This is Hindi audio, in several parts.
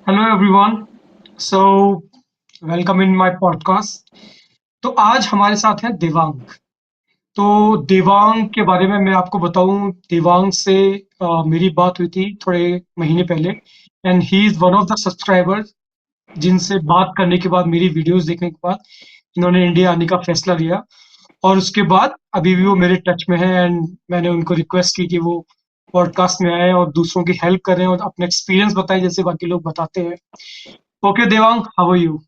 Hello everyone. So welcome in my podcast. तो आज हमारे साथ है देवांग। तो देवांग के बारे में मैं आपको बताऊं, देवांग से मेरी बात हुई थी थोड़े महीने पहले, and he is one of the subscribers जिनसे बात करने के बाद, मेरी वीडियोस देखने के बाद इन्होंने इंडिया आने का फैसला लिया। और उसके बाद अभी भी वो मेरे टच में है, एंड मैंने उनको रिक्वेस्ट की कि वो पॉडकास्ट में आए और दूसरों की हेल्प करें और अपने एक्सपीरियंस बताएं जैसे बाकी लोग बताते हैं। Okay Devang, how are you?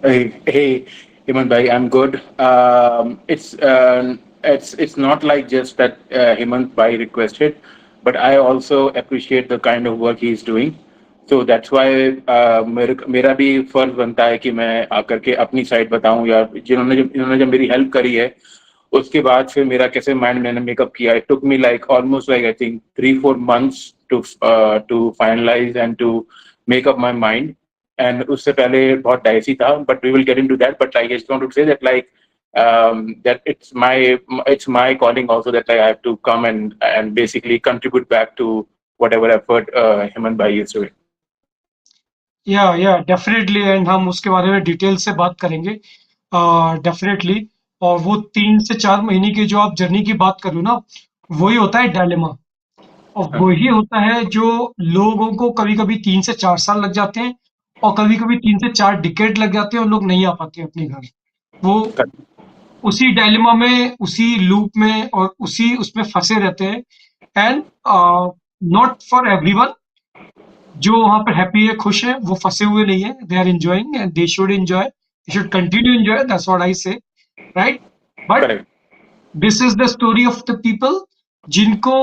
Hey, Hemant bhai, I'm good. It's not like just that Hemant bhai requested, but I also appreciate the kind of work he's doing. So that's why मेरा भी फर्ज बनता है कि मैं आकर के अपनी साइड बताऊं, या इन्होंने जब मेरी हेल्प करी है उसके बाद फिर मेरा कैसे माइंड मैंने मेकअप किया. It took me like almost like I think 3-4 months to finalise and to make up my mind. And उससे पहले बहुत डाइसी था, but we will get into that. But I just want to say that that it's my calling also, that I have to come and basically contribute back to whatever effort Hemant bhai is doing. या डेफिनेटली, एंड हम उसके बारे में डिटेल से बात करेंगे डेफिनेटली। और वो 3 से 4 महीने की जो आप जर्नी की बात करो ना, वही होता है डायलेमा। और वही होता है जो लोगों को कभी कभी 3 से 4 साल लग जाते हैं, और कभी कभी 3 से 4 डिकेड लग जाते हैं और लोग नहीं आ पाते अपने घर। वो उसी डायलेमा में, उसी लूप में और उसी उसमें फंसे रहते हैं। And not for everyone. जो वहाँ पर हैप्पी है, खुश है, वो फँसे हुए नहीं है। They are enjoying and they should enjoy, they should continue enjoy, that's what I say, right? But Correct. This is the story of the people जिनको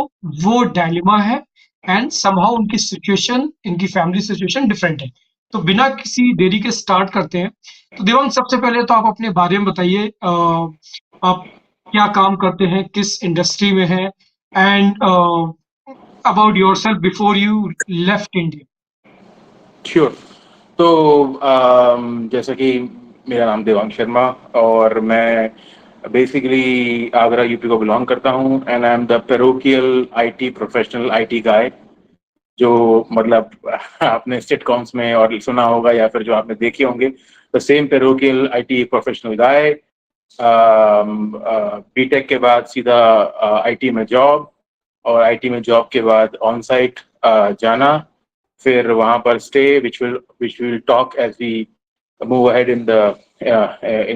वो डायलेमा है, एंड समहाउ उनकी सिचुएशन, इनकी फैमिली सिचुएशन डिफरेंट है। तो बिना किसी देरी के स्टार्ट करते हैं। तो देवांग, सबसे पहले तो आप अपने बारे में बताइए। आप क्या काम करते हैं, किस इंडस्ट्री में हैं, and about yourself before you left India. Sure. तो जैसा कि मेरा नाम देवांग शर्मा, और मैं बेसिकली आगरा यूपी को बिलोंग करता हूँ. And I am the parochial IT professional IT guy, जो मतलब आपने सिटकॉम्स में और सुना होगा, या फिर जो आपने देखे होंगे, the same parochial IT professional guy. BTech के बाद सीधा आईटी में जॉब, और आईटी में जॉब के बाद ऑन साइट जाना, फिर वहां पर stay, which will talk as we move ahead in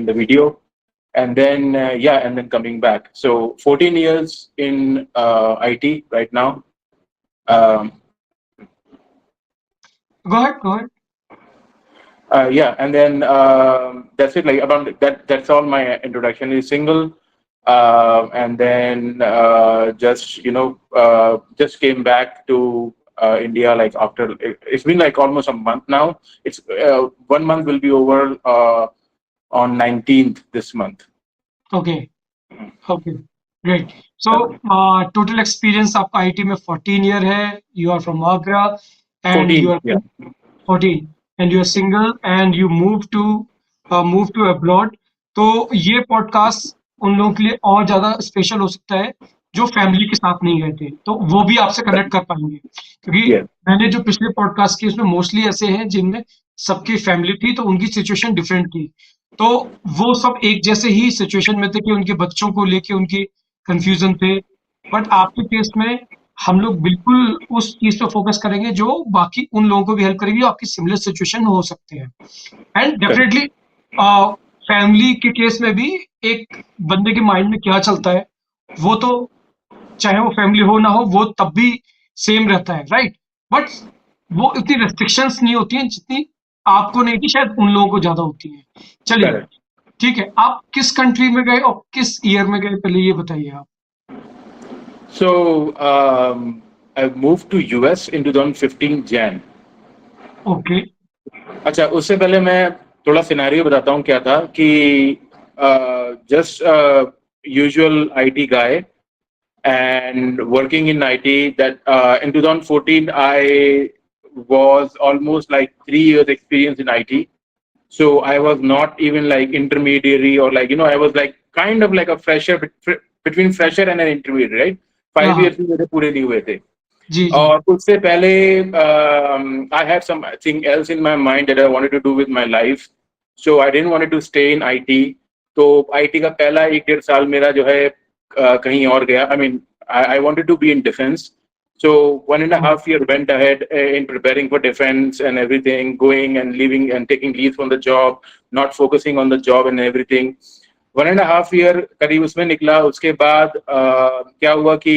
the video, and then and then coming back. So 14 years in IT right now. Um, Go ahead, go ahead. yeah, and then that's it. Like about that. That's all. My introduction is single, and then just came back to India like after. It's been like almost a month now. It's 1 month will be over on 19th this month. Okay, okay, great. So total experience आपका आईटी में 14 ईयर है। You are from Agra, and you 14. Are Yeah. 14, and you are single, and you move to abroad. तो ये पॉडकास्ट उन लोगों के लिए और ज़्यादा स्पेशल हो सकता है जो फैमिली के साथ नहीं गए थे, तो वो भी आपसे कनेक्ट कर पाएंगे, क्योंकि Yes. मैंने जो पिछले पॉडकास्ट किए उसमें मोस्टली ऐसे हैं जिनमें सबकी फैमिली थी, तो उनकी सिचुएशन डिफरेंट थी। तो वो सब एक जैसे ही सिचुएशन में थे कि उनके बच्चों को लेके उनकी कंफ्यूजन थे। बट आपके केस में हम लोग बिल्कुल उस चीज पे फोकस करेंगे जो बाकी उन लोगों को भी हेल्प करेगी, आपकी सिमिलर सिचुएशन हो सकते हैं। And Correct. डेफिनेटली फैमिली के केस में भी एक बंदे के माइंड में क्या चलता है, वो तो चाहे वो फैमिली हो ना हो, वो तब भी सेम रहता है, राइट? बट वो इतनी रेस्ट्रिक्शंस नहीं होती हैं जितनी आपको नहीं थी, शायद उन लोगों को ज्यादा होती हैं। चलिए, Correct. ठीक है। आप किस कंट्री में गए और किस ईयर में गए, पहले ये बताइए आप। So I moved to US in 2015 Jan. Okay. अच्छा, उससे पहले मैं थोड़ा सिनेरियो बताता हूँ क्या था कि just usual IT guy and working in IT. That in 2014 I was almost like 3 years experience in IT. So I was not even like intermediary, or like I was like kind of like a fresher, between fresher and an intermediate, right? हाँ 5 years हाँ, भी मेरे पूरे नहीं हुए थे. जी, जी। और उससे पहले I had something else in my mind that I wanted to do with my life, so I didn't wanted to stay in IT. तो आईटी का पहला 1 डेढ़ साल मेरा जो है कहीं और गया। I mean I wanted to be in defence, so 1.5 year went ahead in preparing for defense and everything, going and leaving and taking leave from the job, not focusing on the job and everything. 1.5 year करीब उसमें निकला। उसके बाद क्या हुआ कि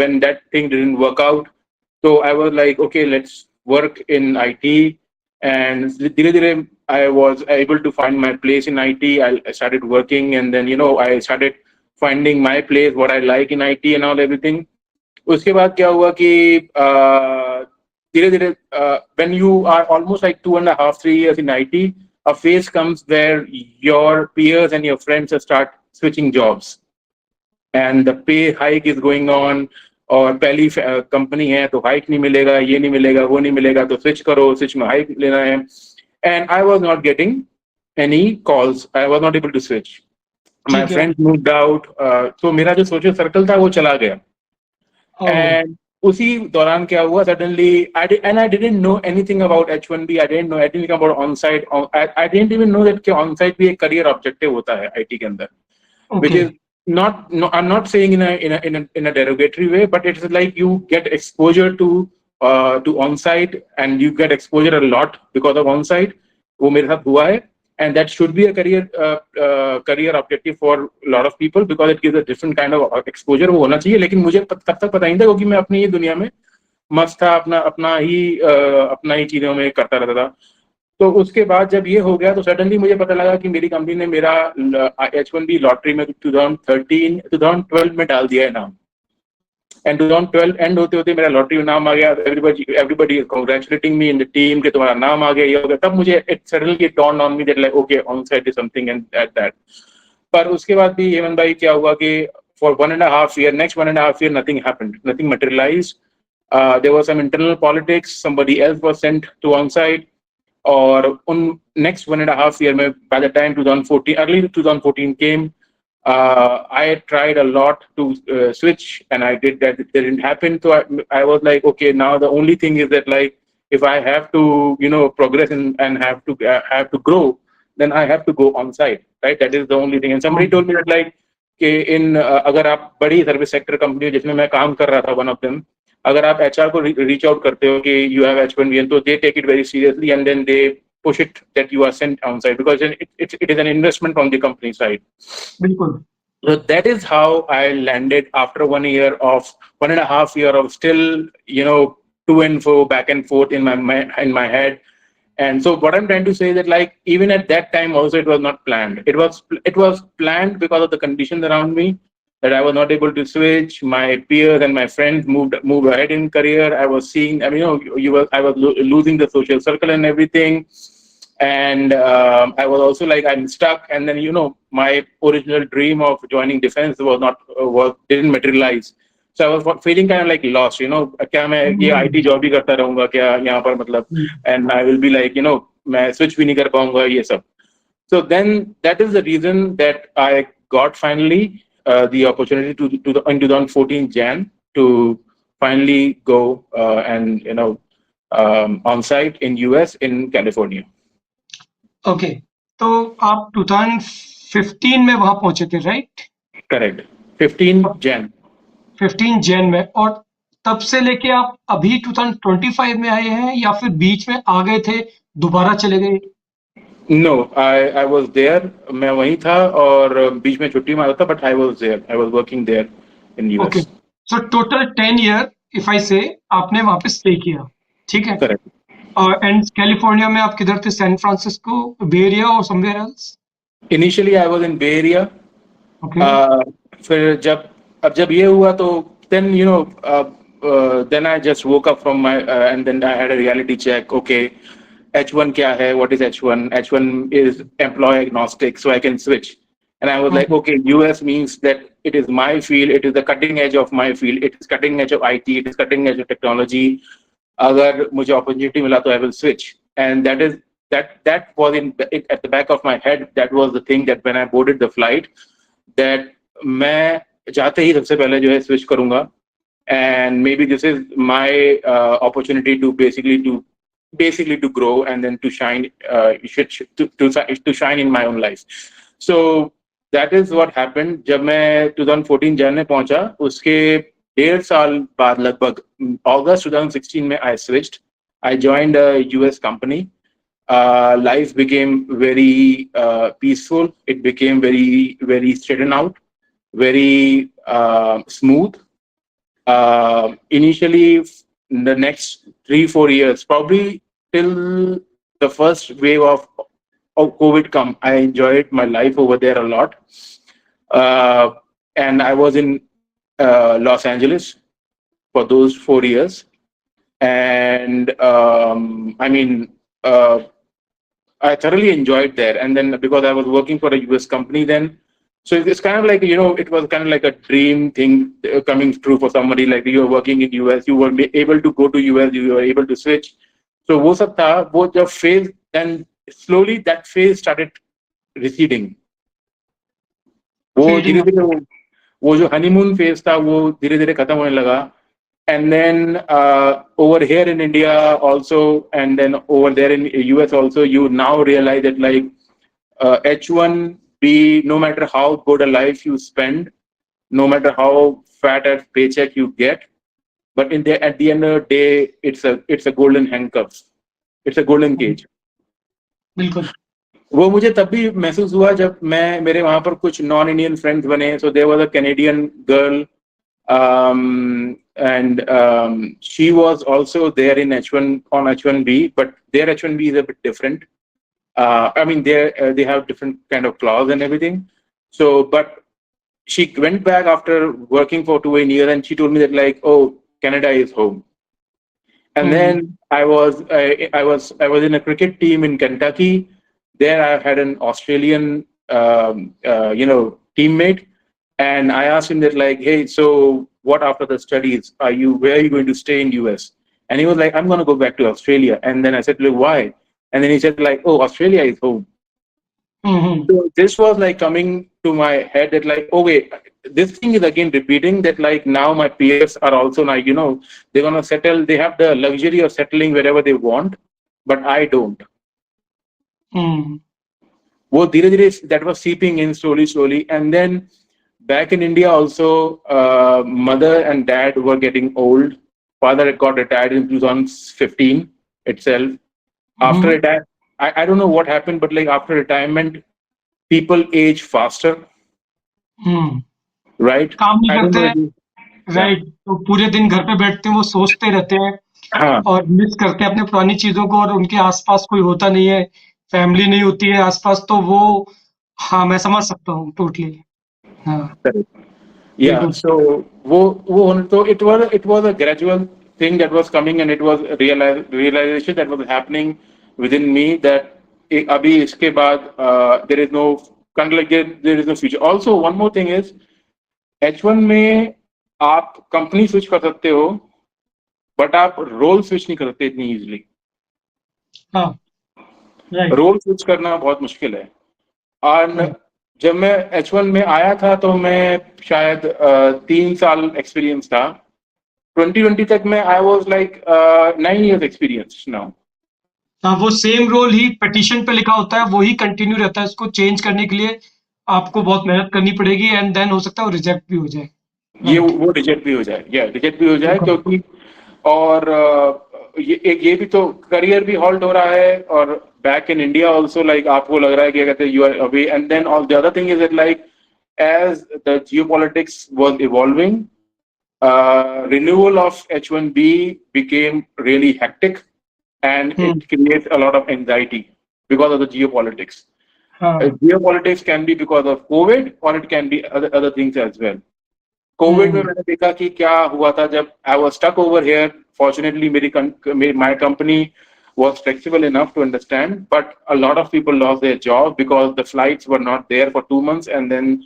when that thing didn't work out, so I was like, okay, let's work in IT. And धीरे धीरे I was able to find my place in IT. I started working, and then I started finding my place, what I like in IT and all everything. उसके बाद क्या हुआ कि धीरे धीरे when you are almost like 2.5 3 years in IT, a phase comes where your peers and your friends start switching jobs, and the pay hike is going on. और पहली कंपनी है तो हाइक नहीं मिलेगा, ये नहीं मिलेगा, वो नहीं मिलेगा, तो स्विच करो, स्विच में हाइक लेना है। And I was not getting any calls, I was not able to switch. My ठीक है। फ्रेंड्स मूव्ड आउट, तो मेरा जो सोशल सर्कल था वो चला गया। ओह! एंड उसी दौरान क्या हुआ, suddenly I didn't know anything about H1B, I didn't know anything about on site, I didn't even know that कि ऑन साइट भी एक करियर ऑब्जेक्टिव होता है आईटी के अंदर, which okay. is not, no, I'm not saying in a derogatory way, but it's like you get exposure to on-site, and you get exposure a lot because of on-site. वो मेरे साथ हुआ है, and that should be a career objective for a lot of people because it gives a different kind of exposure. वो होना चाहिए, लेकिन मुझे तब तक पता नहीं था क्योंकि मैं अपनी ही दुनिया में मस्त था, अपना ही चीजों में करता रहता था। तो उसके बाद जब ये हो गया तो सडनली मुझे पता लगा कि मेरी कंपनी ने मेरा H1B लॉटरी में 2012 में डाल दिया है नाम। एंड 2012 एंड होते होते मेरा लॉटरी में नाम आ गया। Everybody congratulating me in the team कि तुम्हारा नाम आ गया, ये हो गया। तब मुझे it suddenly dawn on me that like okay, on site is something and that. पर उसके बाद भी हेमंत भाई क्या हुआ कि फॉर 1.5 year, next 1.5 year, nothing happened, nothing materialized. There was some internal politics, somebody else was sent to on site, और उन next 1.5 year में by the time 2014, early 2014 came, I tried a lot to switch, and I did that. It didn't happen. So I was like, okay, now the only thing is that like if I have to, progress and have to grow, then I have to go on site, right? That is the only thing. And somebody told me that like कि इन अगर आप बड़ी सर्विस सेक्टर कंपनी जिसमें मैं काम कर रहा था, वन ऑफ देम, अगर आप एचआर को रीच आउट करते हो कि यू हैव H1B, तो they take it very seriously and then they push it that you are sent on site because it is an investment from the company side. बिल्कुल। So that is how I landed after 1 year of 1.5 year of still, to and fro, back and forth in my head. And so what I'm trying to say is that like even at that time also it was not planned. It was planned because of the conditions around me, that I was not able to switch. My peers and my friends moved ahead in career. I was seeing, I mean, I was losing the social circle and everything. And I was also like, I'm stuck. And then my original dream of joining defense didn't materialize. So I was feeling kind of like lost. क्या मैं ये IT जॉब ही करता रहूंगा क्या यहाँ पर, मतलब, and I will be like, मैं switch भी नहीं कर पाऊंगा ये सब. So then that is the reason that I got finally the opportunity in 2014 Jan to finally go and on site in US in California. Okay. तो आप 2015 में वहां पहुंचे थे, राइट? Correct. 15 Jan. 15 जैन में, और तब से लेके आप अभी 2025 में आए हैं या फिर बीच में आ गए थे, दोबारा चले गए? No, I was there. मैं वहीं था और बीच में छुट्टी मारा था, but I was there. I was working there in okay. US. So total 10 year if I से आपने वहां पे स्टे किया, ठीक है? Correct. एंड कैलिफोर्निया में आप किधर थे? सैन फ्रांसिस्को, बे एरिया और somewhere else? Initially I was in Bay Area. Okay. फिर जब ये हुआ तो then then I just woke up from my and then I had a reality check. Okay, H1 क्या है? What is H1? H1 is employee agnostic, so I can switch. And I was like, okay, US means that it is my field. It is the cutting edge of my field. It is cutting edge of IT. It is cutting edge of technology. अगर मुझे opportunity मिला तो I will switch. And that was at the back of my head. That was the thing that when I boarded the flight, that मैं जाते ही सबसे पहले जो है स्विच करूंगा and maybe this is my opportunity to basically to grow and then to shine, to shine in my own life. So that is what happened. जब मैं 2014 जैन में पहुंचा, उसके 1.5 साल बाद लगभग August 2016 में I switched. I joined a US company. Life became very peaceful. It became very straightened out, very smooth. Initially, the next 3-4 years, probably till the first wave of COVID come, I enjoyed my life over there a lot. Uh, and I was in Los Angeles for those 4 years. And I mean, I thoroughly enjoyed there. And then because I was working for a US company then, so it's kind of like, it was kind of like a dream thing coming true for somebody. Like you were working in US, you were able to go to US, you were able to switch. So वो सब था, वो जब phase, then slowly that phase started receding. वो Fading धीरे out. धीरे वो जो हनीमून फेज था वो धीरे धीरे खत्म होने लगा. And then over here in India also, and then over there in US also, you now realize that like H1B, no matter how good a life you spend, no matter how fat a paycheck you get, but at the end of the day, it's a golden handcuffs. It's a golden cage. बिल्कुल. वो मुझे तब भी महसूस हुआ जब मेरे वहां पर कुछ नॉन इंडियन फ्रेंड्स बने. So there was a Canadian girl, and she was also there in H1 on H1B, but their H1B is a bit different. I mean, they have different kind of clause and everything. So, but she went back after working for 2 years, and she told me that like, oh, Canada is home. And Hmm. then I was in a cricket team in Kentucky. There I had an Australian teammate, and I asked him that like, hey, so what after the studies? Where are you going to stay in US? And he was like, I'm going to go back to Australia. And then I said, like, why? And then he said like, oh, Australia is home. Hmm. So this was like coming to my head that like, oh wait, this thing is again repeating that like now my peers are also like, they're gonna settle, they have the luxury of settling wherever they want, but I don't. Hmm. वो धीरे धीरे that was seeping in slowly, and then back in India also, mother and dad were getting old. Father got retired in 2015 itself. After Hmm. retire, I don't know what happened, but like after retirement, people age faster, Hmm. right? काम नहीं I don't करते know हैं. if you, yeah. राइट, तो पूरे दिन घर पे बैठते हैं, वो सोचते रहते हैं हाँ, और मिस करते हैं अपने पुरानी चीजों को, और उनके आसपास कोई होता नहीं है, फैमिली नहीं होती है आसपास, तो वो, हाँ, मैं समझ सकता हूँ टोटली. हाँ, correct. Yeah, बिल्कुल. so so it was a gradual thing that was coming, and it was a realization that was happening within me that अभी इसके बाद there is no kind of like there is no future. Also, one more thing is H1 में आप कंपनी स्विच कर सकते हो, बट आप रोल स्विच नहीं कर सकते इतनी इजीली. हाँ, राइट, रोल स्विच करना बहुत मुश्किल है. और राइट. जब मैं H1 में आया था तो मैं शायद 3 साल एक्सपीरियंस था. 2020 तक में I was like 9 years experience now. हाँ, वो सेम रोल ही पिटीशन पे लिखा होता है, वही कंटिन्यू रहता है, उसको चेंज करने के लिए आपको बहुत मेहनत करनी पड़ेगी, एंड देन हो सकता है वो रिजेक्ट भी हो जाए. ये राइट. वो रिजेक्ट भी हो जाए, या रिजेक्ट भी हो जाए बिल्कुल. क्योंकि और ये भी तो करियर भी हॉल्ट हो रहा है. और back in India also like आपको लग रहा है कि कहते हैं you are away. And then all the other thing is that like as the geopolitics was evolving, renewal of H1B became really hectic, and hmm. it creates a lot of anxiety because of the geopolitics. हाँ. Geopolitics can be because of COVID, or it can be other things as well. COVID में हम्म. मैंने देखा कि क्या हुआ था जब I was stuck over here. Fortunately my company was flexible enough to understand, but a lot of people lost their job because the flights were not there for 2 months, and then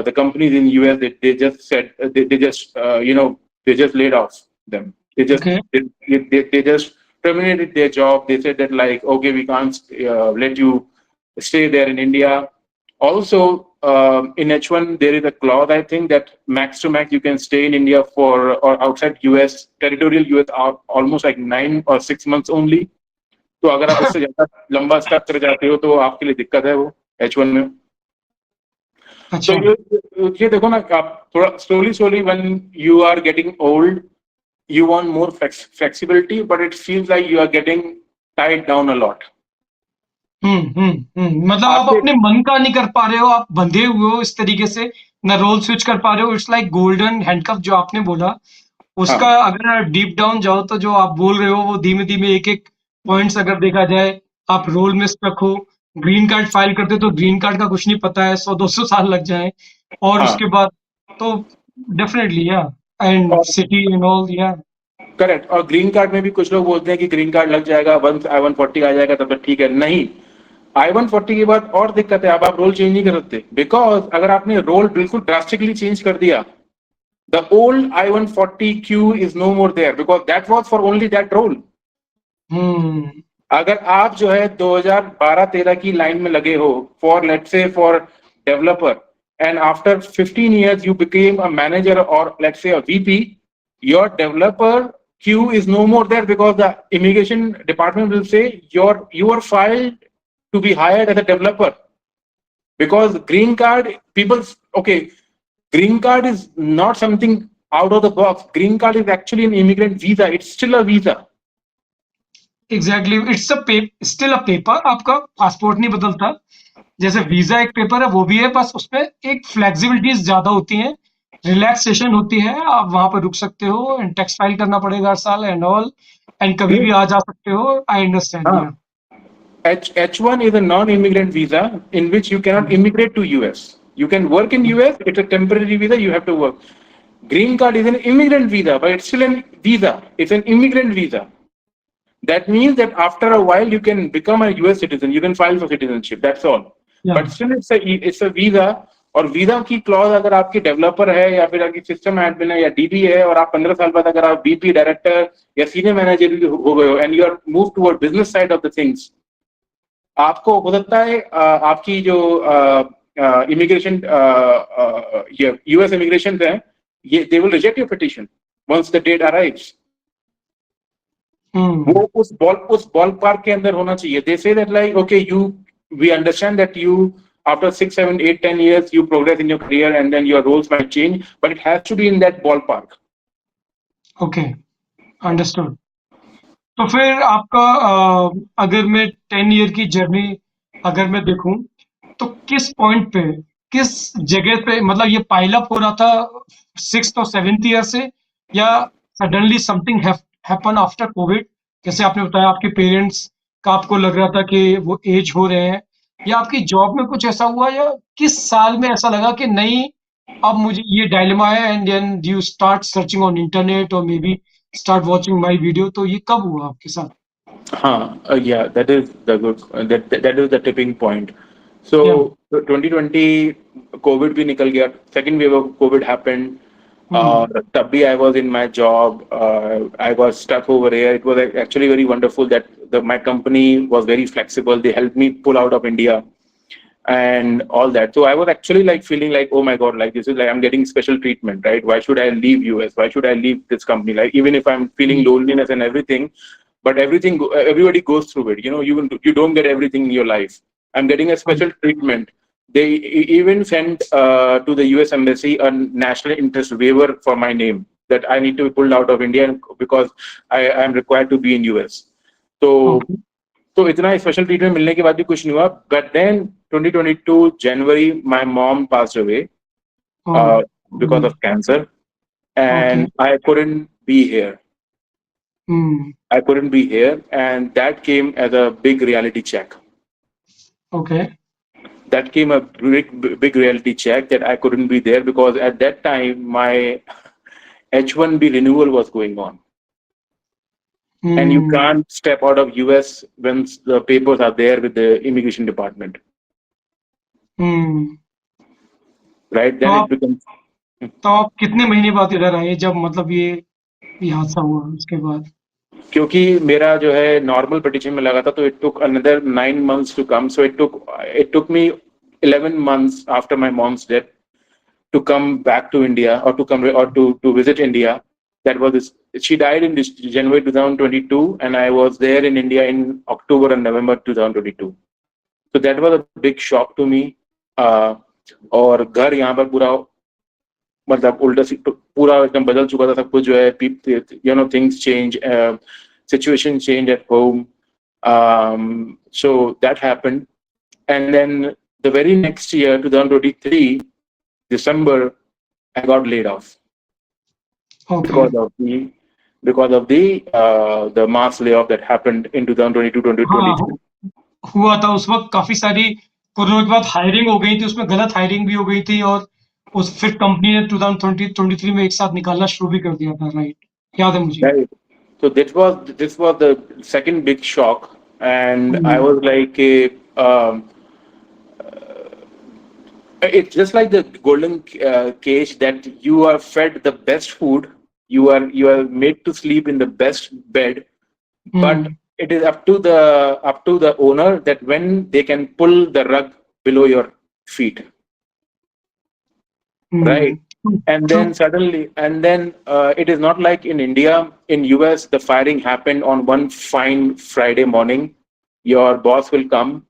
the companies in US, they just said they just laid off them. They just okay. they just terminated their job. They said that like, okay, we can't let you stay there in India. Also, in H1 there is a clause, I think, that max to max you can stay in India for or outside US territorial US almost like 9 or 6 months only. तो अगर आप उससे ज्यादा लंबा स्टक कर जाते हो तो आपके लिए दिक्कत है वो H1 में. तो अच्छा. ये देखो ना, आप थोड़ा slowly slowly when you are getting old you want more flexibility, but it feels like you are getting tied down a lot. मतलब आप आपके अपने मन का नहीं कर पा रहे हो, आप बंधे हुए हो इस तरीके से, ना रोल स्विच कर पा रहे हो. इट्स लाइक गोल्डन हैंडकफ जो आपने बोला, उसका हाँ अगर आप डीप डाउन जाओ तो जो आप बोल रहे हो वो धीमे धीमे एक एक पॉइंट्स अगर देखा जाए, आप रोल में स्टक हो, ग्रीन कार्ड फाइल करते हो तो ग्रीन कार्ड का कुछ नहीं पता है, 100-200 साल लग जाए. और हाँ उसके बाद तो डेफिनेटली या एंड और सिटी एंड ऑल या. करेक्ट. और ग्रीन कार्ड में भी कुछ लोग बोलते हैं कि ग्रीन कार्ड लग जाएगा, वंस I-140 आ जाएगा तब तक ठीक है. नहीं, I-140 के बाद और दिक्कत है, अब आप रोल चेंज नहीं कर सकते. बिकॉज अगर आपने रोल बिल्कुल ड्रास्टिकली चेंज कर दिया, the old I-140Q is no more there because that was for only that role. Hmm. अगर आप जो है 2012-13 की लाइन में लगे हो for let's say for developer, and after 15 years you became a manager or let's say a VP, your developer queue is no more there because the immigration department will say you are filed to be hired as a developer. Because green card, people, okay, green card is not something out of the box. Green card is actually an immigrant visa. It's still a visa. Exactly, it's a still a paper. आपका पासपोर्ट नहीं बदलता. जैसे वीजा एक पेपर है वो भी है, बस उसमें एक फ्लेक्सिबिलिटीज ज्यादा होती हैं, रिलैक्सेशन होती है. आप वहां पर रुक सकते हो एंड टैक्स फाइल करना पड़ेगा हर साल एंड ऑल, एंड कभी भी आ जा सकते हो. आई अंडरस्टैंड हाँ. या. H1 is a non-immigrant visa in which you cannot immigrate to US. You can work in US. It's a temporary visa. You have to work. Green card is an immigrant visa, but it's still a visa. It's an immigrant visa. That means that after a while you can become a US citizen. You can file for citizenship. That's all. या. But still it's a visa. और वीजा की क्लॉज अगर आपकी डेवलपर है या फिर आपकी सिस्टम एडमिन है या डीबी है और आप 15 साल बाद अगर आप बीपी डायरेक्टर या सीनियर मैनेजर हो गए हो and you are move toward business side of the things, आपको हो सकता है आपकी जो इमिग्रेशन यूएस इमिग्रेशन है, ये they will reject your petition once the date arrives. वो उस बॉल पार्क के अंदर होना चाहिए. They say that like okay you we understand that you after 6, 7, 8, 10 years you progress in your career and then your roles might change, but it has to be in that ballpark. Okay, understood. तो फिर आपका अगर मैं 10 ईयर की जर्नी अगर मैं देखूं, तो किस पॉइंट पे, किस जगह पे मतलब ये पाइल अप हो रहा था 6th और 7th ईयर से, या suddenly something happen after Covid? जैसे आपने बताया आपके पेरेंट्स का आपको लग रहा था कि वो एज हो रहे हैं, या आपकी जॉब में कुछ ऐसा हुआ, या किस साल में ऐसा लगा कि नहीं अब मुझे ये डायलेमा है, and then you start searching on internet और maybe start watching my video? तो ये कब हुआ आपके साथ? हाँ, yeah, that is the good, that is the tipping point. या. So 2020 COVID भी निकल गया, second wave of COVID happened. हम्म. तब भी I was in my job. I was stuck over here. It was actually very wonderful that my company was very flexible. They helped me pull out of India and all that. So I was actually like feeling like, oh my God, like this is like I'm getting special treatment, right? Why should I leave US? Why should I leave this company? Like even if I'm feeling loneliness and everything, but everybody goes through it. You know, you don't get everything in your life. I'm getting a special treatment. They even sent to the US embassy a national interest waiver for my name that I need to be pulled out of India because I am required to be in US. So okay. तो इतना स्पेशल ट्रीटमेंट मिलने के बाद भी कुछ नहीं हुआ. But then 2022 January my mom passed away because of cancer okay. and I couldn't be here. Hmm. I couldn't be here and that came as a big reality check. Okay. That came a big reality check that I couldn't be there because at that time my H1B renewal was going on. And you hmm. can't step out of US when the papers are there with the immigration department, hmm. right? तो Then it आप becomes. तो आप कितने महीने बाद इधर आए, जब मतलब ये हादसा हुआ उसके बाद? क्योंकि मेरा जो है नॉर्मल पिटिशन में लगा था तो it took another 9 months to come. So it took me 11 months after my mom's death to come back to India, or to come, or to visit India. That was this, she died in this January 2022, and I was there in India in October and November 2022. So that was a big shock to me. uh, और घर यहाँ पर पूरा मतलब उल्टा पूरा एकदम बदल चुका था सब कुछ जो है, you know things change, situation change at home. So that happened, and then the very next year 2023 December I got laid off okay. because of the mass layoff that happened in 2022 हाँ, 2023. हुआ था उस वक्त काफी सारी कोरोना के बाद हायरिंग हो गई थी, उसमें गलत हायरिंग भी हो गई थी, और उस फिर कंपनी ने 2020-23 में एक साथ निकालना शुरू भी कर दिया था, राइट? याद है मुझे. Right. So this was the second big shock, and I hmm. was like, it's just like the golden cage that you are fed the best food, you are made to sleep in the best bed, but hmm. it is up to the owner that when they can pull the rug below your feet, right? Hmm. And true. then suddenly, and then it is not like in India. In US, the firing happened on one fine Friday morning. Your boss will come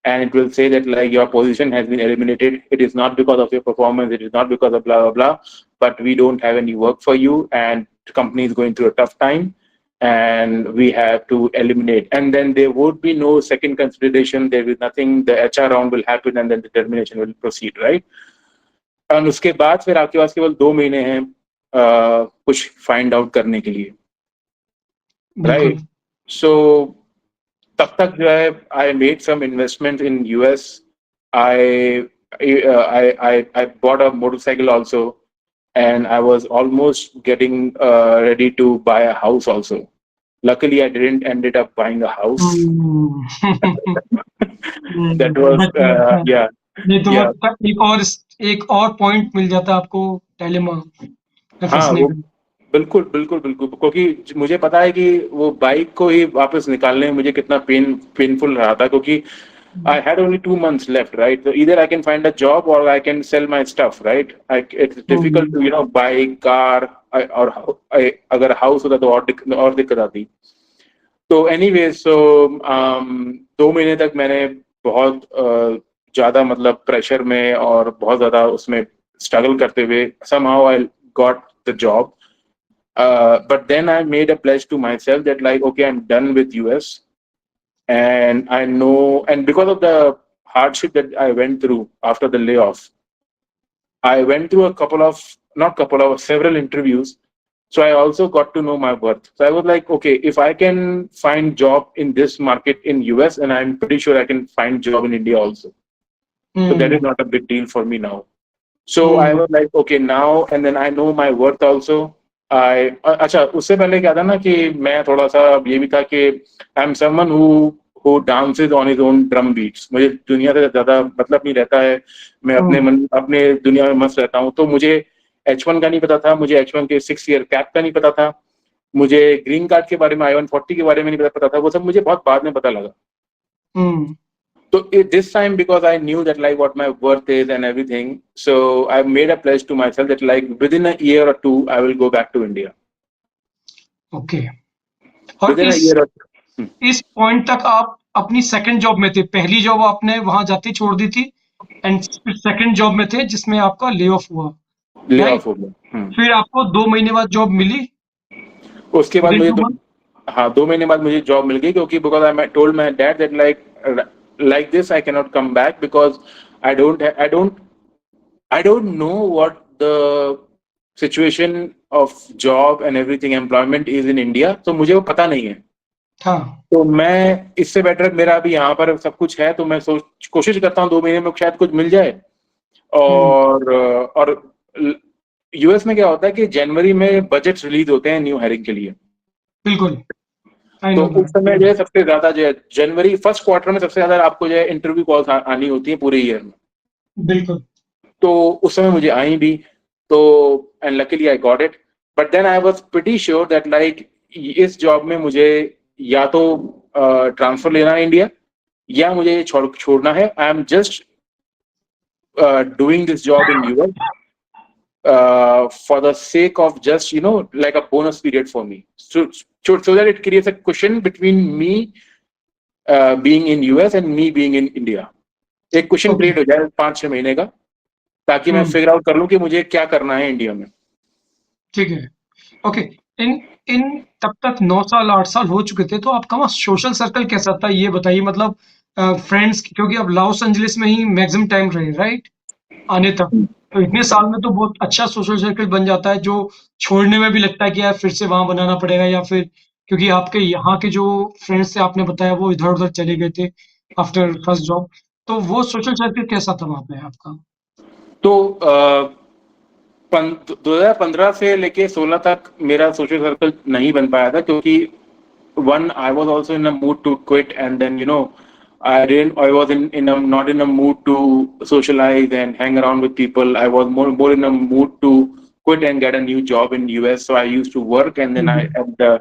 and it will say that like your position has been eliminated. It is not because of your performance. It is not because of blah blah blah. But we don't have any work for you, and the company is going through a tough time, and we have to eliminate. And then there would be no second consideration. There is nothing. The HR round will happen, and then the termination will proceed, right? और उसके बाद फिर आपके पास केवल 2 महीने हैं कुछ फाइंड आउट करने के लिए, बिल्कुल. राइट? सो तब तक जो है I made some investment in US. I I bought a motorcycle also, and I was almost getting ready to buy a house also. Luckily, I didn't ended up buying a house. Hmm. That was बच गया था. yeah, नहीं तो वो yeah. एक और पॉइंट मिल जाता आपको डायलेमा में हाँ फंसने वो का. बिल्कुल बिल्कुल बिल्कुल, क्योंकि मुझे पता है कि वो बाइक को ही वापस निकालने में मुझे कितना पेनफुल रहा था, क्योंकि I had only 2 months left, right? So either I can find a job or I can sell my stuff, right? It's difficult hmm. to buy car, और अगर हाउस होता तो और दिक्कत आती. तो एनीवे, सो 2 महीने तक मैंने बहुत ज्यादा मतलब प्रेशर में और बहुत ज्यादा उसमें स्ट्रगल करते हुए somehow I got the job. But then I made a pledge to myself that like, okay, I'm done with US, and I know, and because of the hardship that I went through after the layoff, I went through several interviews. So I also got to know my worth. So I was like, okay, if I can find job in this market in US, and I'm pretty sure I can find job in India also. So that is hmm. not a big deal for me now. So I hmm. was like, okay, now, and then I know my worth also. अच्छा, उससे पहले क्या था ना कि मैं थोड़ा सा ये भी था कि I am someone who dances on his own drum beats. मुझे दुनिया से ज्यादा मतलब नहीं रहता है. मैं हम्म. अपने दुनिया में मस्त रहता हूँ. तो मुझे H1 का नहीं पता था, मुझे H1 के 6 ईयर कैप का नहीं पता था, मुझे ग्रीन कार्ड के बारे में, I-140 के बारे में नहीं पता था. वो सब मुझे बहुत बाद में पता लगा. हम्म. So this time, because I knew that like what my worth is and everything, so I made a pledge to myself that like within a year or two, I will go back to India. Okay. और Within a year or two. इस पॉइंट तक आप अपनी सेकंड जॉब में थे. पहली जॉब आपने वहां जाते ही छोड़ दी थी, एंड सेकंड जॉब में थे जिसमें आपका ले ऑफ हुआ, ले राइट? ऑफ हो गया. फिर आपको 2 महीने बाद जॉब मिली उसके बाद विदिन मुझे 2 मंथ. हाँ, 2 महीने बाद मुझे जॉब मिल गई, क्योंकि because I told my dad that like this I cannot come back because I don't know what the situation of job and everything employment is in India. तो मुझे वो पता नहीं है. हाँ. तो मैं इससे बेटर, मेरा अभी यहाँ पर सब कुछ है, तो मैं कोशिश करता हूँ 2 महीने में शायद कुछ मिल जाए. हम्म. और यूएस में क्या होता है कि जनवरी में बजट रिलीज होते हैं न्यू हायरिंग के लिए. बिल्कुल. आई तो नो उस समय जो है सबसे ज्यादा जो है जनवरी फर्स्ट क्वार्टर में सबसे ज्यादा आपको जो है इंटरव्यू कॉल्स आनी होती है पूरे ईयर में. बिल्कुल. तो उस समय मुझे आई भी. तो and luckily I got it. But then I was pretty sure that like इस जॉब में मुझे या तो ट्रांसफर लेना है इंडिया, या मुझे छोड़ना है. I am just doing this job in US for the sake of just like a bonus period for me, so that it creates a cushion between me being in US and me being in India. एक क्वेश्चन ओके। क्रिएट हो जाए 5-6 महीने का, ताकि मैं हम्म। फिगर आउट कर लूं कि मुझे क्या करना है इंडिया में। ठीक है। ओके। इन इन तब तक 9 साल 8 साल हो चुके थे, तो आपका वहाँ सोशल सर्कल कैसा था ये बताइए? मतलब फ्रेंड्स, क्योंकि आप लॉस एंजलिस में ही मैक्सिमम टाइम रहे, राइट? आने तक। तो इतने साल में तो बहुत अच्छा सोशल सर्कल बन जाता है, जो छोड़ने में भी लगता है कि यार फिर से वहां बनाना पड़ेगा, या फिर क्योंकि आपके यहाँ के जो फ्रेंड्स थे आपने बताया वो इधर उधर चले गए थे आफ्टर फर्स्ट जॉब। तो वो सोशल सर्कल कैसा था वहां पे आपका? तो 2015 से लेके 16 तक मेरा सोशल सर्कल नहीं बन पाया था, क्योंकि one, I was also in a mood to quit, and then I was not in a mood to socialize and hang around with people. I was more in a mood to quit and get a new job in US. So I used to work, and then hmm.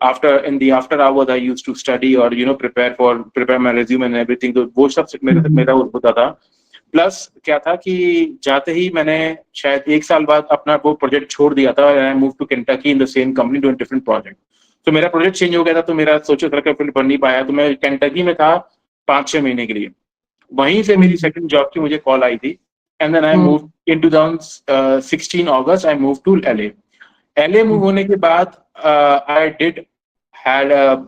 after in the after hours I used to study, or prepare my resume and everything. तो वो सब हम्म। मेरा होता था। प्लस क्या था कि जाते ही मैंने शायद 1 साल बाद अपना वो प्रोजेक्ट छोड़ दिया था, and I move to Kentucky in the same company doing different project. तो मेरा प्रोजेक्ट चेंज हो गया था, तो मेरा सोशल सर्कल फिर बन नहीं पाया। तो मैं केंटकी में था 5-6 महीने के लिए। वहीं से मेरी हम्म। सेकंड जॉब की मुझे कॉल आई थी, and then I move hmm. In 2016 August I move to LA. LA move hmm. होने के बाद I did had a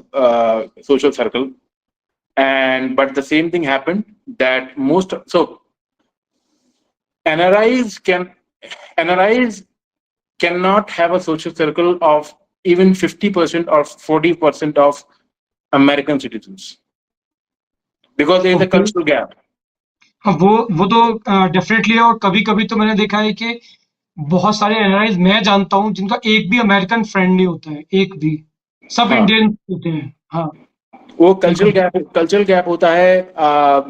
social circle, and but the same thing happened that most so NRIs can NRIs cannot have a social circle of even 50% or 40% of American citizens, because there is a okay. cultural gap. हाँ, वो तो डेफिनेटली है। और कभी-कभी तो मैंने देखा है कि बहुत सारे एनआरआईज़ मैं जानता हूँ जिनका एक भी अमेरिकन फ्रेंड नहीं होता है, एक भी। सब हाँ, इंडियन होते हैं। हाँ, वो बिल्कुल। कल्चरल गैप होता है।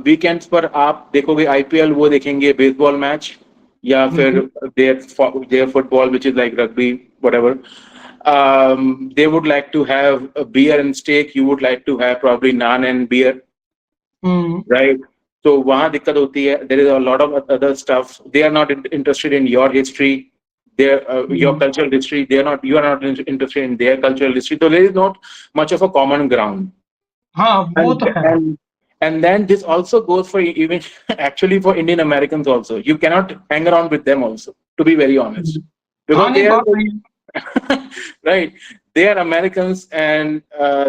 वीकेंड्स पर आप देखोगे आईपीएल, वो देखेंगे बेसबॉल मैच, या फिर बिल्कुल। Their football which is like rugby, whatever. They would like to have a beer and steak. You would like to have probably naan and beer, hmm, right? So वहाँ दिक्कत होती है। There is a lot of other stuff. They are not interested in your history, your hmm. cultural history. You are not interested in their cultural history. So there is not much of a common ground. हाँ, वो and तो है। and and then this also goes for even actually for Indian Americans also. You cannot hang around with them also, to be very honest, हुँ। हाँ, because नहीं they are बात सही है। right. They are Americans, and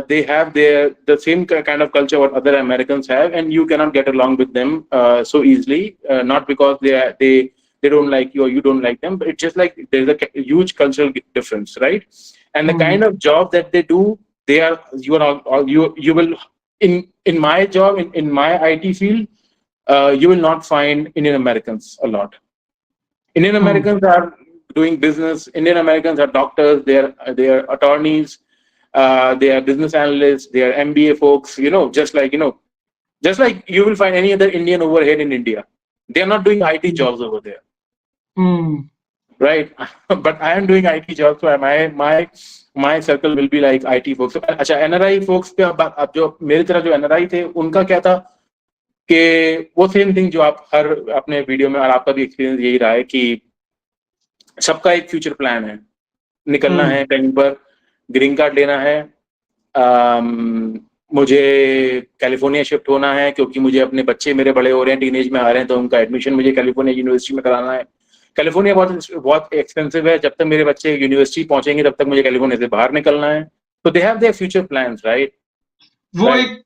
they have the same kind of culture what other Americans have, and you cannot get along with them so easily. Not because they don't like you or you don't like them, but it's just like there's a huge cultural difference, right? And the hmm, kind of job that they do, they are you are all you will in my job in my IT field, you will not find Indian Americans a lot. Indian hmm. Americans are doing business. Indian Americans are doctors. They are attorneys. They are business analysts. They are MBA folks. Just like you will find any other Indian over here in India. They are not doing IT hmm, jobs over there, hmm, right? But I am doing IT jobs, so my circle will be like IT folks. अच्छा, NRI folks पे अब जो मेरी तरह जो NRI थे, उनका क्या था कि वो सेम थिंग जो आप हर अपने वीडियो में, और आपका भी एक्सपीरियंस यही रहा है कि सबका एक फ्यूचर प्लान है। निकलना हुँ, है कहीं पर, ग्रीन कार्ड लेना है। मुझे कैलिफोर्निया शिफ्ट होना है, क्योंकि मुझे अपने बच्चे मेरे बड़े हो रहे हैं, टीनेज में आ रहे हैं, तो उनका एडमिशन मुझे कैलिफोर्निया यूनिवर्सिटी में कराना है। कैलिफोर्निया बहुत बहुत एक्सपेंसिव है। जब तक मेरे बच्चे यूनिवर्सिटी पहुंचेंगे तब तक मुझे कैलिफोर्निया से बाहर निकलना है। तो they have their future plans, right? वो राइट। एक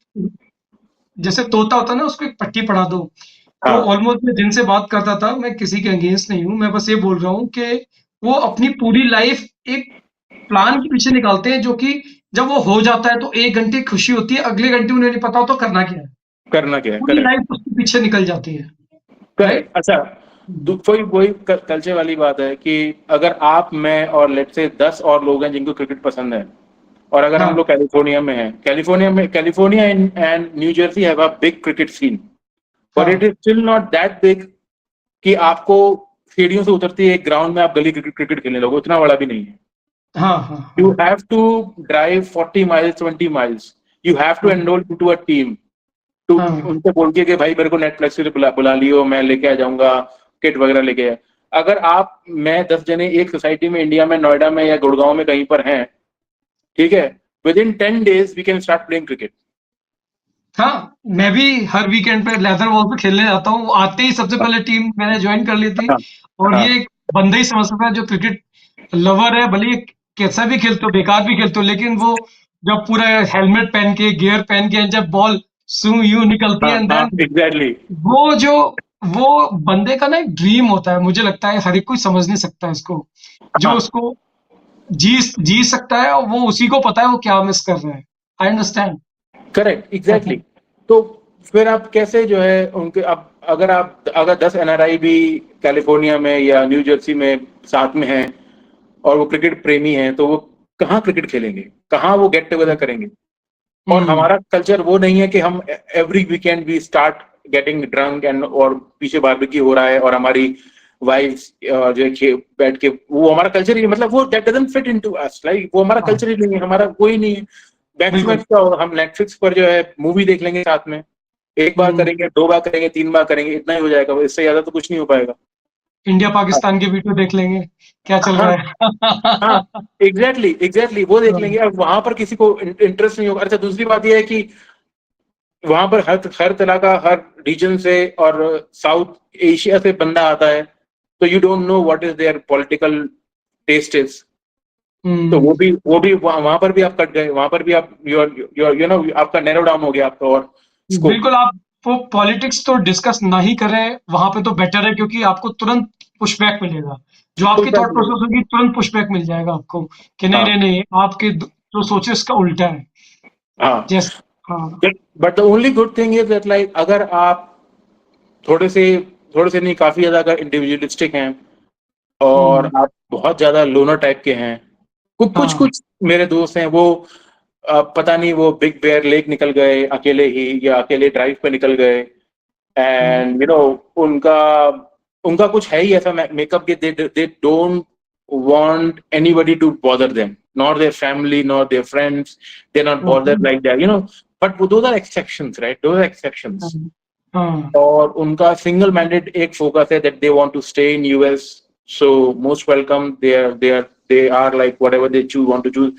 जैसे तोता होता है ना, उसको एक पट्टी पढ़ा दो। तो हाँ। ऑलमोस्ट मैं जिनसे बात करता था, मैं किसी के अगेंस्ट नहीं हूँ, मैं बस ये बोल रहा हूँ कि वो अपनी पूरी लाइफ एक प्लान के पीछे निकालते हैं, जो कि जब वो हो जाता है तो 1 घंटे खुशी होती है, अगले घंटे उन्हें नहीं पता होता करना क्या है। करना क्या है, पूरी करेक्ट। लाइफ उसके पीछे निकल जाती है, राइट? करेक्ट। अच्छा, हुँ। वही वही कल्चर वाली बात है कि अगर आप, मैं और लेट्स से 10 और लोग हैं जिनको क्रिकेट पसंद है, और अगर हम हाँ, लोग California and New Jersey have a big cricket scene, but it हाँ, is still not that big कि आपको सीढ़ियों से उतरती है एक ग्राउंड में आप गली क्रिकेट क्रिकेट खेलने लोगे, उतना बड़ा भी नहीं है। हाँ, हाँ, You हाँ। have to drive 40 miles, 20 miles. You have to hmm, enroll into a team तो हाँ उनसे बोल के कि भाई मेरे को नेटफ्लिक्स से बुला बुला लियो, मैं लेके आ जाऊंगा, किट वगैरह लेके आ। अगर आप मैं 10 जने एक सोसाइटी में इंडिया में नोएडा में या गुड़गांव में कहीं पर हैं, ठीक है, within 10 days we can start playing cricket. हाँ, मैं भी हर वीकेंड पे लेदर बॉल पे खेलने जाता हूँ। आते ही सबसे पहले टीम मैंने ज्वाइन कर ली थी। हाँ और हाँ ये एक बंदा ही समझ सकता है जो क्रिकेट लवर है, भले ही कैसा भी खेलते हो, बेकार भी खेलते हो, लेकिन वो जब पूरा हेलमेट पहन के, गियर पहन के, जब बॉल स्विंग यूं निकलती हाँ है, एंड हाँ, देन एग्जैक्टली। वो जो वो बंदे का ना एक ड्रीम होता है। मुझे लगता है हर एक कोई समझ नहीं सकता इसको, जो हाँ, उसको जी जी सकता है, और वो उसी को पता है वो क्या मिस कर रहा है। I understand. Correct, exactly. तो फिर आप कैसे जो है उनके, आप अगर 10 एनआरआई भी कैलिफोर्निया में या न्यू जर्सी में साथ में हैं और वो क्रिकेट प्रेमी हैं, तो वो कहाँ क्रिकेट खेलेंगे, कहाँ वो गेट टुगेदर करेंगे? और हम्म हमारा कल्चर वो नहीं है कि हम every weekend we start getting drunk and, और पीछे बारबेक्यू हो रहा है और हमारी वाइफ्स जो है बैठ के, वो हमारा कल्चर ही, मतलब वो that doesn't fit into us, like वो हमारा हाँ, कल्चर ही नहीं है, हमारा कोई नहीं है। बैक टू बैक बिल्कुल। क्या होगा, हम नेटफ्लिक्स पर जो है मूवी देख लेंगे साथ में, एक बार हम्म करेंगे, 2 बार करेंगे, 3 बार करेंगे, इतना ही हो जाएगा, इससे ज्यादा तो कुछ नहीं हो पाएगा। इंडिया हाँ पाकिस्तान के वीडियो देख लेंगे, क्या चल हाँ रहा हाँ, है। एग्जैक्टली एग्जैक्टली, वो देख लेंगे। अब वहां पर किसी को इंटरेस्ट नहीं होगा। अच्छा, दूसरी बात यह है कि वहां पर हर तरह का, हर रीजन से और साउथ एशिया से बंदा आता है, तो you don't know what is their political taste is. तो हम्म वो भी वहां पर भी आप कट गए, वहां पर भी आप यू नो आपका नैरो डाउन हो गया आपका और स्कोप। बिल्कुल, आप वो पॉलिटिक्स तो डिस्कस ना ही करें वहां पे, तो बेटर है, क्योंकि आपको तुरंत पुशबैक मिलेगा। जो फुल आपकी बैक थॉट मिलेगा। प्रोसेस होगी, तुरंत पुशबैक मिल जाएगा आपको कि नहीं हाँ नहीं नहीं, आपके जो सोचे उसका उल्टा है। हाँ, जैस हाँ। But the only good thing is that like अगर आप थोड़े से थोड़े से नहीं, काफी ज्यादा अगर इंडिविजुअलिस्टिक हैं और हम्म आप बहुत ज्यादा लोनर टाइप के हैं, कुछ हाँ कुछ मेरे दोस्त हैं वो पता नहीं वो बिग बेयर लेक निकल गए अकेले ही, या अकेले ड्राइव पे निकल गए, हम्म एंड उनका उनका कुछ है ही ऐसा मेकअप के, they don't want anybody to bother them, nor their family, nor their friends. They're not bothered hmm, like that. But those are exceptions, right? Those are exceptions. हाँ हाँ, और उनका सिंगल मैंडेट एक फोकस है that they want to stay in US. So most welcome. They are like whatever they want to choose.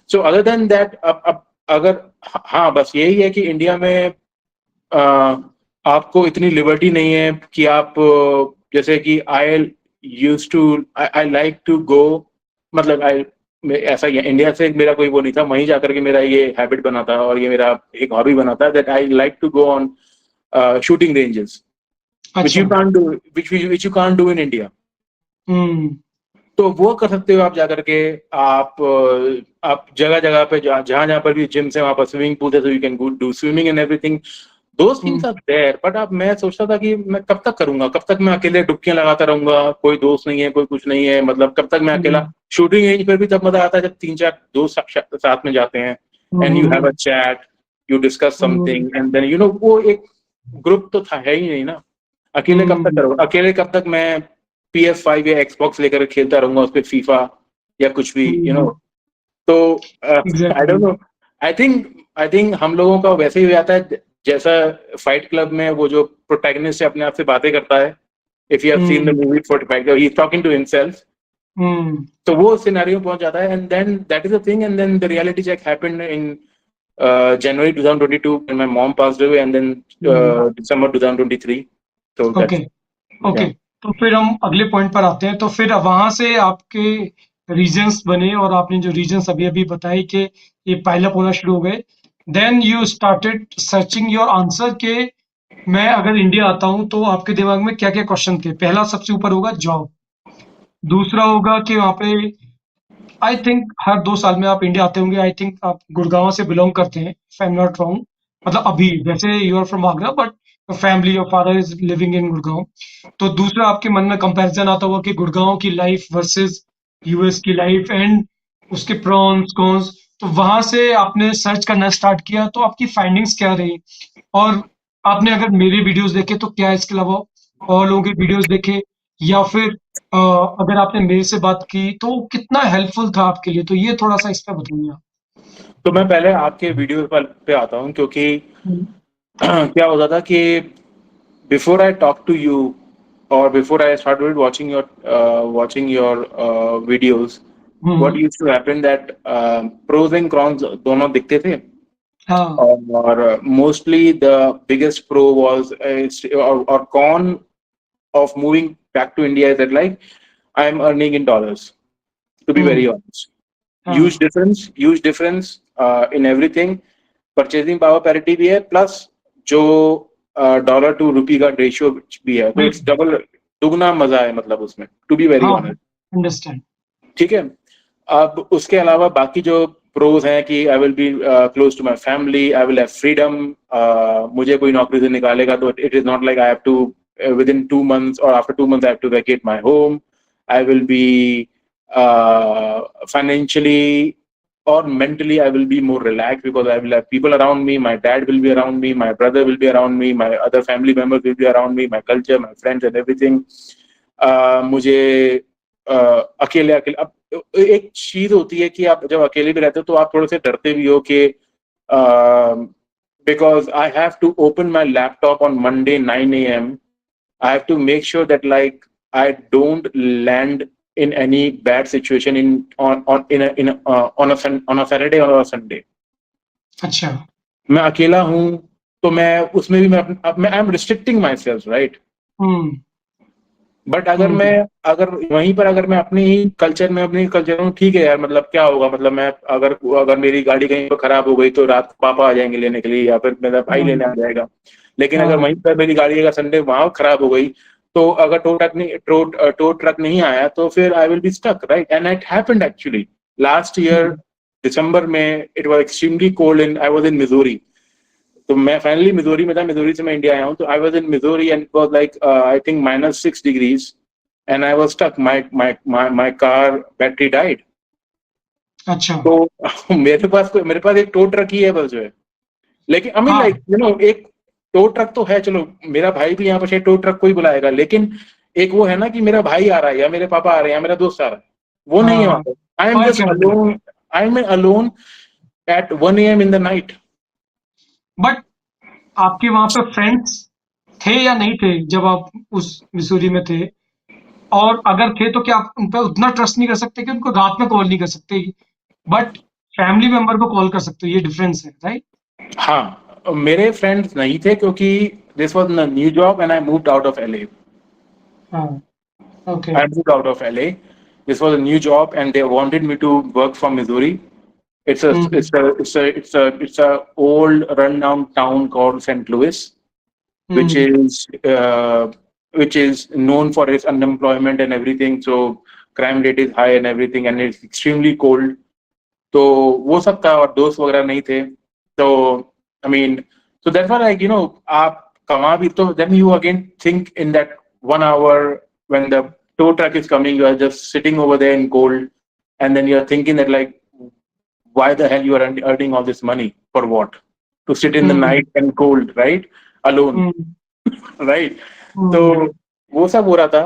So other than that, अब अगर, हाँ बस यही है कि इंडिया में आपको इतनी लिबर्टी नहीं है कि आप जैसे कि आई लाइक टू गो, मतलब ऐसा ही है, इंडिया से मेरा कोई वो नहीं था, वहीं जाकर के मेरा ये हैबिट बना था और ये मेरा एक हॉबी बना था, that I like to go on shooting ranges, which अच्छा। You can't do, which you can't do in India. Hmm तो वो कर सकते हो आप जाकर के, आप जगह जगह पे जहाँ जहाँ पर भी जिम्स है वहां पर स्विमिंग पूल है, तो you can go do swimming and everything. Those things hmm are there, but अब मैं सोचता था कि मैं कब तक करूंगा, कब तक मैं अकेले डुबकियां लगाता रहूंगा, कोई दोस्त नहीं है, कोई कुछ नहीं है, मतलब कब तक मैं अकेला। हम्म शूटिंग रेंज पर भी तब मजा आता है जब 3-4 दोस्त साथ में जाते हैं, and you have a hmm chat, you discuss hmm something, and then वो एक ग्रुप तो था, है ही नहीं ना। अकेले कब तक हम्म, करूंगा, अकेले कब तक मैं PS5 या Xbox लेकर खेलता रहूंगा उस पे, फीफा या कुछ भी, तो I don't exactly. Know. I think हम लोगों का वैसे ही हो जाता है, जैसा फाइट क्लब में वो जो प्रोटैगनिस्ट है अपने आप से बातें करता है, if you have seen the hmm movie for Fight Club, he is talking to himself. Hmm तो वो सिनेरियो पहुंच जाता है, and then that is the thing, and then the reality check happened in January 2022 when my mom passed away, and then hmm, December 2023. So okay that's, okay. yeah. तो फिर हम अगले पॉइंट पर आते हैं। तो फिर वहां से आपके रीजन्स बने, और आपने जो रीजन्स अभी अभी बताई कि ये पाइल अप होना शुरू हो गए, then you started searching your answer के मैं अगर इंडिया आता हूं तो आपके दिमाग में क्या क्या क्वेश्चन थे। पहला सबसे ऊपर होगा जॉब। दूसरा होगा कि वहाँ पे आई थिंक हर 2 साल में आप इंडिया आते होंगे। आई थिंक आप गुड़गांव से बिलोंग करते हैं, if I am not wrong. मतलब अभी वैसे you are from Agra, but family your father is living in Gurgaon. तो दूसरा आपके मन में कंपैरिजन आता होगा कि गुड़गांव की लाइफ वर्सेस यूएस की लाइफ, एंड उसके प्रॉन्स कॉन्स। तो वहां से आपने सर्च करना स्टार्ट किया, तो आपकी फाइंडिंग्स क्या रही? और आपने अगर मेरे वीडियोस देखे तो क्या, इसके अलावा और लोगों के वीडियोस देखे, या फिर अगर आपने मेरे से बात की तो कितना हेल्पफुल था आपके लिए? तो ये थोड़ा सा इस पे बताइए आप। तो मैं पहले आपके वीडियो पर पे आता हूँ, क्योंकि हम्म क्या होता था कि before I talk to you or before I started watching your videos, what hmm. used to happen that pros and cons दोनों दिखते थे. हाँ। और mostly the biggest pro was or con of moving back to India is that like I am earning in dollars, to be very hmm. honest. हाँ। Huge difference in everything. Purchasing power parity भी है, प्लस जो डॉलर टू रुपी का रेशियो भी है, तो इट्स बिल्कुल। डबल, दुगना मजा है मतलब उसमें, टू बी वेरी हाँ। ऑनेस्ट. अंडरस्टैंड। ठीक है. अब उसके अलावा बाकी जो प्रोज हैं कि I will be close to my family, I will have freedom. मुझे कोई नौकरी से निकालेगा तो it is not like I have to within 2 months or after 2 months I have to vacate my home. I will be financially or mentally I will be more relaxed because I will have people around me. My dad will be around me, my brother will be around me, my other family members will be around me, my culture, my friends and everything. मुझे अकेले अकेले अब एक चीज होती है कि आप जब अकेले भी रहते हो तो आप थोड़े से डरते भी हो कि because I have to open my laptop on Monday 9 a.m. I have to make sure that like I don't land in any bad situation on in a on a Saturday or a Sunday. अच्छा। मैं अकेला हूँ तो मैं उसमें भी मैं I am restricting my self, right. Hmm. But अगर मैं हम्म। अगर वहीं पर अगर मैं अपने ही कल्चर में अपनी कल्चर हूँ, ठीक है यार, मतलब क्या होगा, मतलब मैं अगर अगर मेरी गाड़ी कहीं पर खराब हो गई तो रात को पापा आ जाएंगे लेने के लिए या फिर मेरा भाई लेने आ जाएगा. लेकिन अगर हाँ। वहीं पर मेरी गाड़ी अगर संडे वहां खराब हो गई तो अगर टो ट्रक नहीं आया तो फिर I will be stuck, right. And it happened actually last year hmm. दिसंबर में. It was extremely cold in I was in Missouri. तो मैं फाइनली मिजोरी में था, मिजोरी से मैं इंडिया आया हूँ, तो आई was in Missouri and it was like I think -6 degrees and I was stuck. My car battery died. अच्छा। तो मेरे पास एक टो ट्रक ही है बस जो है. लेकिन आई मीन हाँ। लाइक एक टो ट्रक तो है, चलो मेरा भाई भी यहाँ पर शायद टो ट्रक को ही बुलाएगा, लेकिन एक वो है ना कि मेरा भाई आ रहा है या मेरे पापा आ रहे हैं या मेरा दोस्त आ रहा है, वो नहीं है वहां हाँ। पर. आई एम फर्क जस्ट है वो। Alone. I am alone at 1 a.m. In the night. But आपके वहां पे फ्रेंड्स थे या नहीं थे जब आप उस मिसूरी में थे? और अगर थे तो क्या आप उन पे उतना ट्रस्ट नहीं कर सकते कि उनको रात में कॉल नहीं कर सकते, बट फैमिली मेंबर को कॉल कर सकते हो? ये डिफरेंस है, राइट? हाँ, मेरे फ्रेंड्स नहीं थे क्योंकि this was new job and I moved out of LA. हाँ। Okay. I moved out of LA. This was a new job, and they wanted me to work from Missouri. Hmm. It's a old rundown town called St. Louis, which hmm. is uh, which is known for its unemployment and everything. So crime rate is high and everything, and it's extremely cold. तो वो सब था और दोस्त वगैरह नहीं थे. तो I mean, so that's why like आप कमा भी तो then you again think in that 1 hour when the tow truck is coming, you are just sitting over there in cold, and then you are thinking that like why the hell you are earning all this money for what, to sit in the hmm. night and cold, right, alone. Hmm. Right. तो हम्म। वो सब हो रहा था.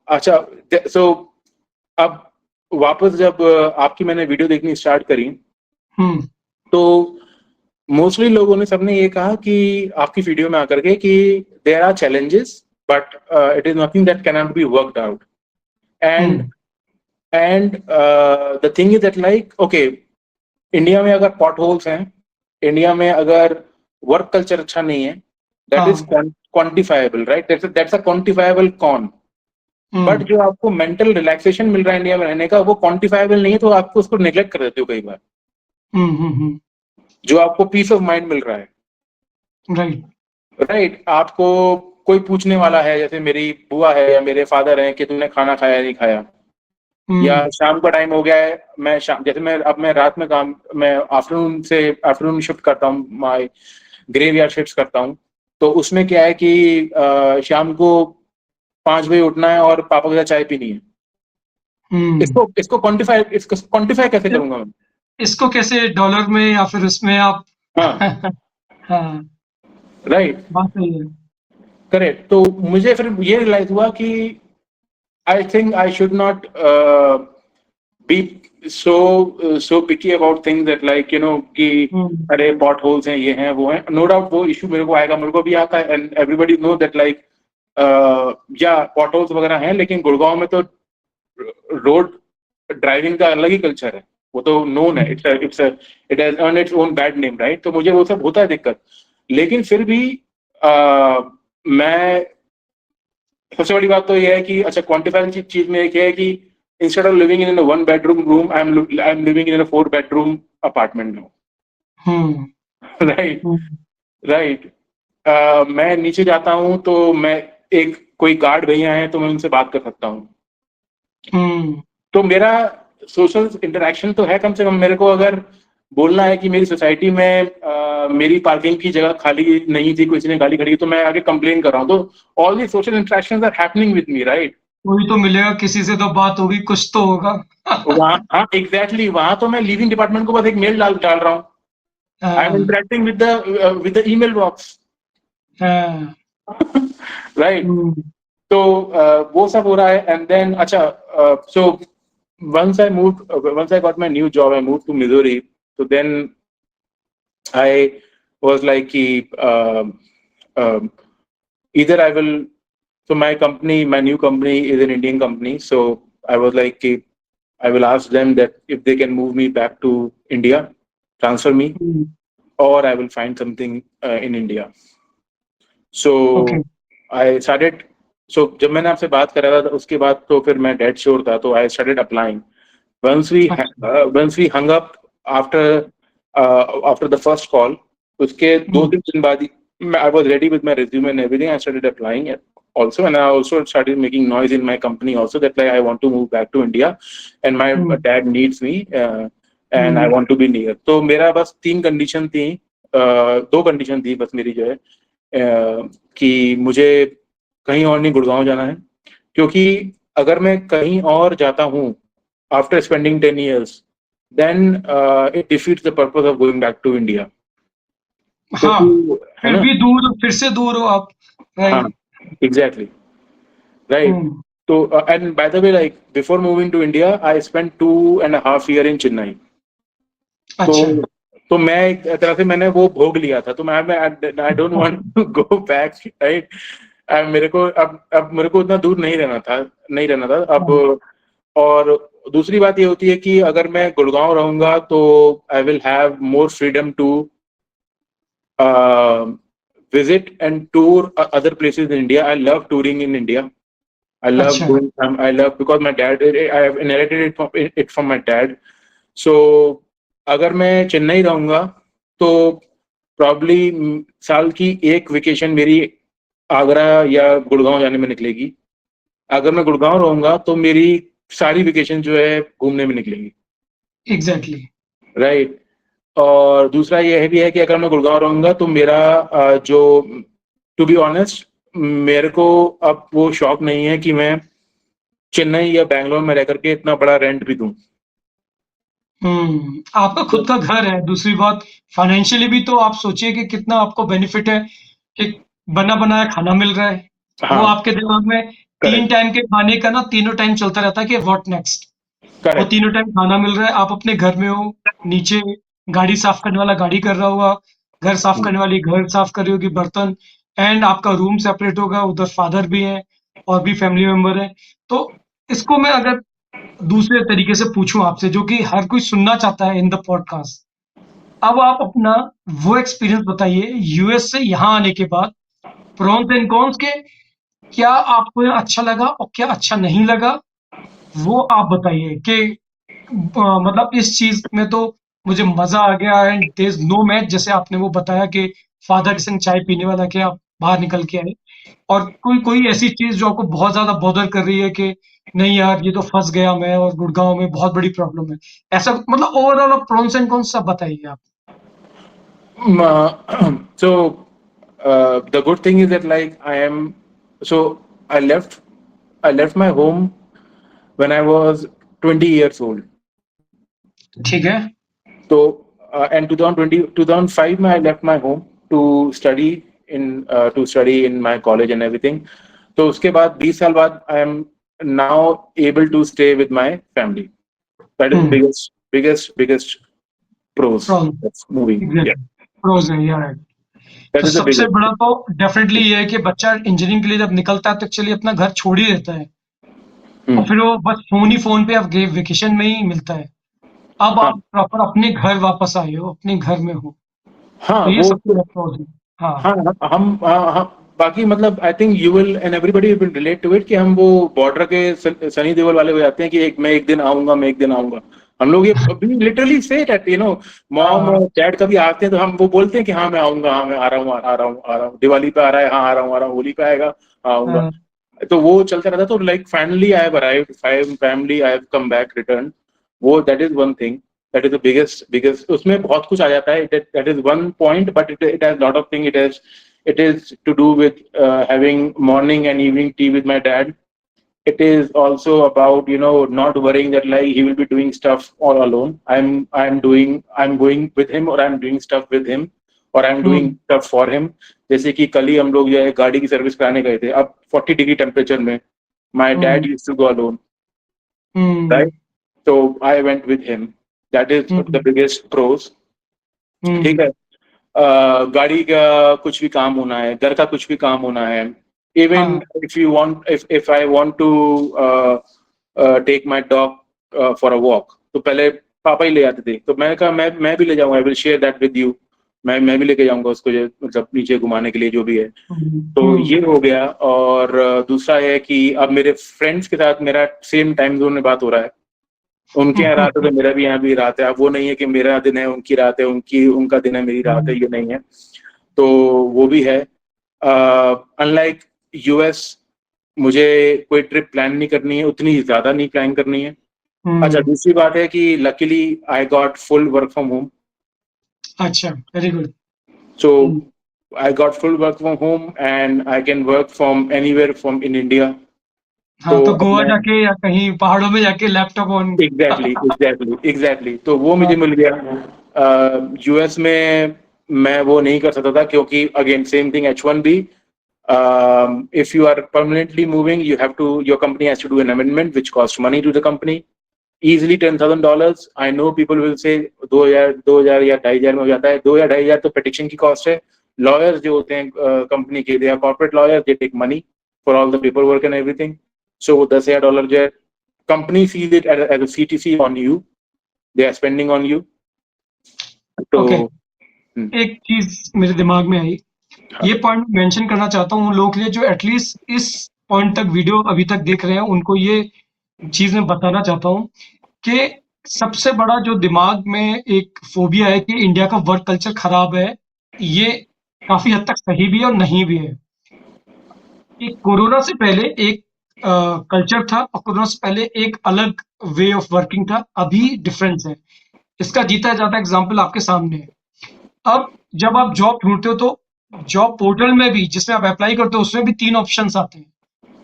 अच्छा, सो अब वापस जब आपकी मैंने वीडियो देखनी स्टार्ट करी हम्म। तो मोस्टली लोगों ने सबने ये कहा कि आपकी वीडियो में आकर के कि there are challenges but it is nothing that can not be worked out. And hmm. And the thing is that like okay, India में अगर पॉट होल्स हैं, इंडिया में अगर वर्क कल्चर अच्छा नहीं है, दैट इज हाँ। Quantifiable, right. That's a quantifiable con. But hmm. जो आपको मेंटल रिलैक्सेशन मिल रहा है इंडिया में रहने का वो क्वांटिफाइबल नहीं है, तो आपको उसको नेग्लेक्ट कर देते हो कई बार. हम्म। हम्म। जो आपको पीस ऑफ माइंड मिल रहा है, राइट। राइट. आपको कोई पूछने वाला है, जैसे मेरी बुआ है या मेरे फादर हैं कि तुमने खाना खाया नहीं खाया, या हम्म। शाम का टाइम हो गया है, मैं शाम जैसे मैं रात में काम, मैं आफ्टरनून शिफ्ट करता हूँ, माय ग्रेवयार्ड शिफ्ट करता हूँ. तो उसमें क्या है कि शाम को 5 बजे उठना है और पापा के साथ चाय पीनी है. हम्म। इसको क्वांटिफाई कैसे करूंगा मैं. इसको कैसे डॉलर में या फिर उसमें आप हाँ, हाँ, राइट, बात सही है। करेक्ट. तो मुझे फिर ये रियलाइज हुआ कि आई think I should not be so picky about things that like कि हम्म अरे पॉट होल्स हैं, ये हैं, वो हैं, नो डाउट वो इशू मेरे को आएगा, मेरे को भी आता है, and everybody know that like या पॉट होल्स वगैरह हैं, लेकिन गुड़गांव में तो रोड ड्राइविंग का अलग ही कल्चर है, वो तो नोन है, hmm it has earn its own bad name, right? तो मुझे वो सब होता है दिक्कत, लेकिन फिर भी मैं, सबसे बड़ी बात तो ये है कि अच्छा, क्वांटिफाइंग चीज में एक है कि instead of living in one bedroom room, I am living in 4 bedroom apartment now. Hmm right, hmm right. मैं नीचे जाता हूँ तो मैं, एक कोई गार्ड भैया हैं तो मैं उनसे बात कर सकता हूँ, हम्म तो मेरा सोशल इंटरेक्शन तो है, कम से कम मेरे को अगर बोलना है कि मेरी सोसाइटी में मेरी पार्किंग की जगह खाली नहीं थी, किसी ने गाड़ी खड़ी की, तो मैं आगे कंप्लेन कर रहा हूँ, तो all the social interactions are happening with me, right? कोई तो मिलेगा, किसी से तो बात होगी, कुछ तो होगा। वहाँ, हाँ एग्जैक्टली, वहां तो मैं लीविंग डिपार्टमेंट को बस एक मेल डाल डाल रहा हूँ, आई एम हाँ interacting with the email box, हाँ राइट? हम्म तो वो सब हो रहा है, एंड देन अच्छा, सो once I got my new job, I moved to Missouri. So then I was like, um, either I will. So my company, my new company is an Indian company. So I was like, I will ask them that if they can move me back to India, transfer me, hmm, or I will find something in India. Okay. So I started. So जब मैंने आपसे बात करा था, उसके बाद तो फिर मैं डेड श्योर था, तो आई स्टार्टेड अप्लाइंग. अच्छा। Once we hung up after after the first call, उसके दो हम्म तीन दिन बाद ही I was ready with my resume and everything. I started applying it also, and I also started making noise in my company also that like I want to move back to India, and my hmm dad needs me, and I hmm want to be near. तो मेरा बस तीन कंडीशन थी, दो कंडीशन थी बस मेरी, जो है कि मुझे कहीं और नहीं, गुड़गांव जाना है, क्योंकि अगर मैं कहीं और जाता हूँ after spending 10 years, then it defeats the purpose of going back to India. क्योंकि, हाँ, है फिर ना? भी दूर, फिर से दूर हो आप। हाँ, राइट। Exactly, right. हम्म तो and by the way, like before moving to India I spent 2.5 years in Chennai. तो अच्छा। तो मैं एक तरह से मैंने वो भोग लिया था, तो मैं I don't want to go back, right? मेरे को अब मेरे को उतना दूर नहीं रहना था, नहीं रहना था अब. हाँ, और दूसरी बात ये होती है कि अगर मैं गुड़गांव रहूंगा तो I will have more freedom to visit and tour other places in India. I love touring in India. I love अच्छा। going. I love because my dad. I have inherited it from my dad. So अगर मैं चेन्नई रहूंगा तो प्रॉब्ली साल की एक वेकेशन मेरी आगरा या गुड़गांव जाने में निकलेगी. अगर मैं गुड़गांव रहूंगा तो मेरी सारी वेकेशन जो है घूमने में निकलेगी, एग्जैक्टली। राइट? और दूसरा ये है भी है कि अगर मैं गुड़गांव रहूंगा तो मेरा जो, टू बी ऑनेस्ट, मेरे को अब वो शौक नहीं है कि मैं चेन्नई या बैंगलोर में रह करके इतना बड़ा रेंट भी दूं. आपका खुद का घर है, दूसरी बात फाइनेंशियली भी तो आप सोचिए कि कितना आपको बेनिफिट है कि बना बनाया खाना मिल रहा है। वो हाँ, आपके दिमाग में तीन करेक्ट, टाइम के खाने का ना, तीनों टाइम चलता रहता है कि व्हाट नेक्स्ट। वो करेक्ट. तीनों टाइम खाना मिल रहा है, आप अपने घर में हो, नीचे गाड़ी साफ करने वाला गाड़ी कर रहा होगा, घर साफ करने वाली घर साफ कर रही होगी, बर्तन, एंड आपका रूम सेपरेट होगा, उधर फादर भी हैं और भी फैमिली मेंबर हैं। तो इसको मैं अगर दूसरे तरीके से पूछूं आपसे, जो कि हर कोई सुनना चाहता है इन द पॉडकास्ट, अब आप अपना वो एक्सपीरियंस बताइए यूएस से यहाँ आने के बाद, प्रोन्स एंड कॉन्स के, क्या आपको यहाँ अच्छा लगा और क्या अच्छा नहीं लगा, वो आप बताइए कि मतलब इस चीज में तो मुझे मजा आ गया and there is no match, जैसे आपने वो बताया कि फादर के संग चाय पीने वाला के आप बाहर निकल के आए, और कोई कोई ऐसी चीज जो आपको बहुत ज्यादा बॉदर कर रही है कि नहीं यार ये तो फंस गया मैं और गुड़गांव में बहुत बड़ी प्रॉब्लम है, ऐसा मतलब ओवरऑल प्रोन्स एंड कॉन्स सब बताइए आप। So the good thing is that like so I left I left my home when I was 20 years old. ठीक है। So and 2020 2005 में I left my home to study in my college and everything. तो उसके बाद 20 साल बाद I am now able to stay with my family. That is the biggest pros problem of moving. Yeah, exactly pros है यार। that तो is the सबसे biggest. बड़ा तो डेफिनेटली ये है कि बच्चा इंजीनियरिंग के लिए जब निकलता है तो एक्चुअली अपना घर छोड़ ही देता है, और Hmm. फिर वो बस फोन ही फोन पे अब वेकेशन में ही मिलता है। अब हाँ आप प्रॉपर अपने घर वापस आए हो, अपने घर में हो, हाँ तो ये वो सबसे बड़ा प्रॉब्लम। हाँ। हाँ हम बाकी मतलब I think you will and everybody will relate to it कि हम वो बॉर्डर के सनी देओल वाले हो जाते हैं कि एक दिन आऊंगा, मैं एक दिन आऊंगा। हम लोग ये अभी लिटरली से दैट मॉम हाँ। और डैड कभी आते हैं तो हम वो बोलते हैं कि हाँ मैं आऊंगा, हाँ मैं आ रहा हूँ, आ रहा हूँ, आ रहा हूँ, दिवाली पे आ रहा है, हाँ आ रहा हूँ, होली पे आएगा, हाँ आऊंगा। हाँ। तो वो चलता रहता। तो like finally I have arrived, family I have come back, return. वो that is one thing, that is the biggest. उसमें बहुत कुछ आ जाता है, that is one point, but it has lot of thing. It is to do with having morning and evening tea with my dad. It is also about not worrying that like he will be doing stuff all alone. I'm going with him, or I'm doing stuff with him, or I'm doing hmm. stuff for him. जैसे कि कल ही हम लोग जो है गाड़ी की सर्विस कराने गए थे, अब 40 डिग्री टेम्परेचर में। My hmm. dad used to go alone, hmm. right? So I went with him. That is the hmm. biggest pros. ठीक हम्म। है। गाड़ी का कुछ भी काम होना है, घर का कुछ भी काम होना है, इवन हाँ। If I want to take my dog for a walk, तो पहले पापा ही ले आते थे। तो मैंने कहा मैं भी ले जाऊंगा, I will share that with you. मैं भी लेके जाऊंगा उसको, मतलब नीचे घुमाने के लिए जो भी है। हम्म। तो ये हो गया। और दूसरा है कि अब मेरे फ्रेंड्स के साथ मेरा सेम टाइम जोन में बात हो रहा है। उनके यहाँ रात है तो मेरा भी यहाँ भी रात है। अब वो नहीं है कि मेरा दिन है उनकी रात है, उनका दिन है मेरी रात है, ये नहीं है। तो वो भी है। अनलाइक यूएस, मुझे कोई ट्रिप प्लान नहीं करनी है, उतनी ज्यादा नहीं प्लान करनी है। अच्छा, हम्म। दूसरी बात है कि luckily I got full work from home. अच्छा, very good. So I got full work from home and I can work from anywhere from in India. हाँ, तो तो अब गोवा मैं जाके या कहीं पहाड़ों में जाके लैपटॉप ऑन। एग्जैक्टली तो वो मुझे हाँ। मिल गया। यूएस में मैं वो नहीं कर सकता था, क्योंकि again same thing, H1B। If you are permanently moving, your company has to do an amendment which costs money to the company, easily $10,000। I know people will say 2,000 या 2,500 में हो जाता है। 2 या 2,500 तो petition की कॉस्ट है। लॉयर्स जो होते हैं कंपनी के, they are corporate lawyer, they take money for all the paper work and everything. So वो $10,000 जो है, company sees it as a CTC on you, they are spending on you. तो ओके, हम्म, एक चीज मेरे दिमाग में आई, हाँ, ये पॉइंट मेंशन करना चाहता हूँ उन लोगों के लिए जो एटलीस्ट इस पॉइंट तक वीडियो अभी तक देख रहे हैं, उनको ये चीज मैं बताना चाहता हूँ कि सबसे बड़ा जो दिमाग में एक फोबिया है कि इंडिया का वर्क कल्चर खराब है, ये काफी हद तक सही भी है और नहीं भी है। कि कोरोना से पहले एक कल्चर था और कोरोना से पहले एक अलग वे ऑफ वर्किंग था, अभी डिफरेंस है। इसका जीता जाता एग्जाम्पल आपके सामने है। अब जब आप जॉब ढूंढते हो तो जॉब पोर्टल में भी जिसमें आप अप्लाई करते हो उसमें भी 3 ऑप्शंस आते हैं,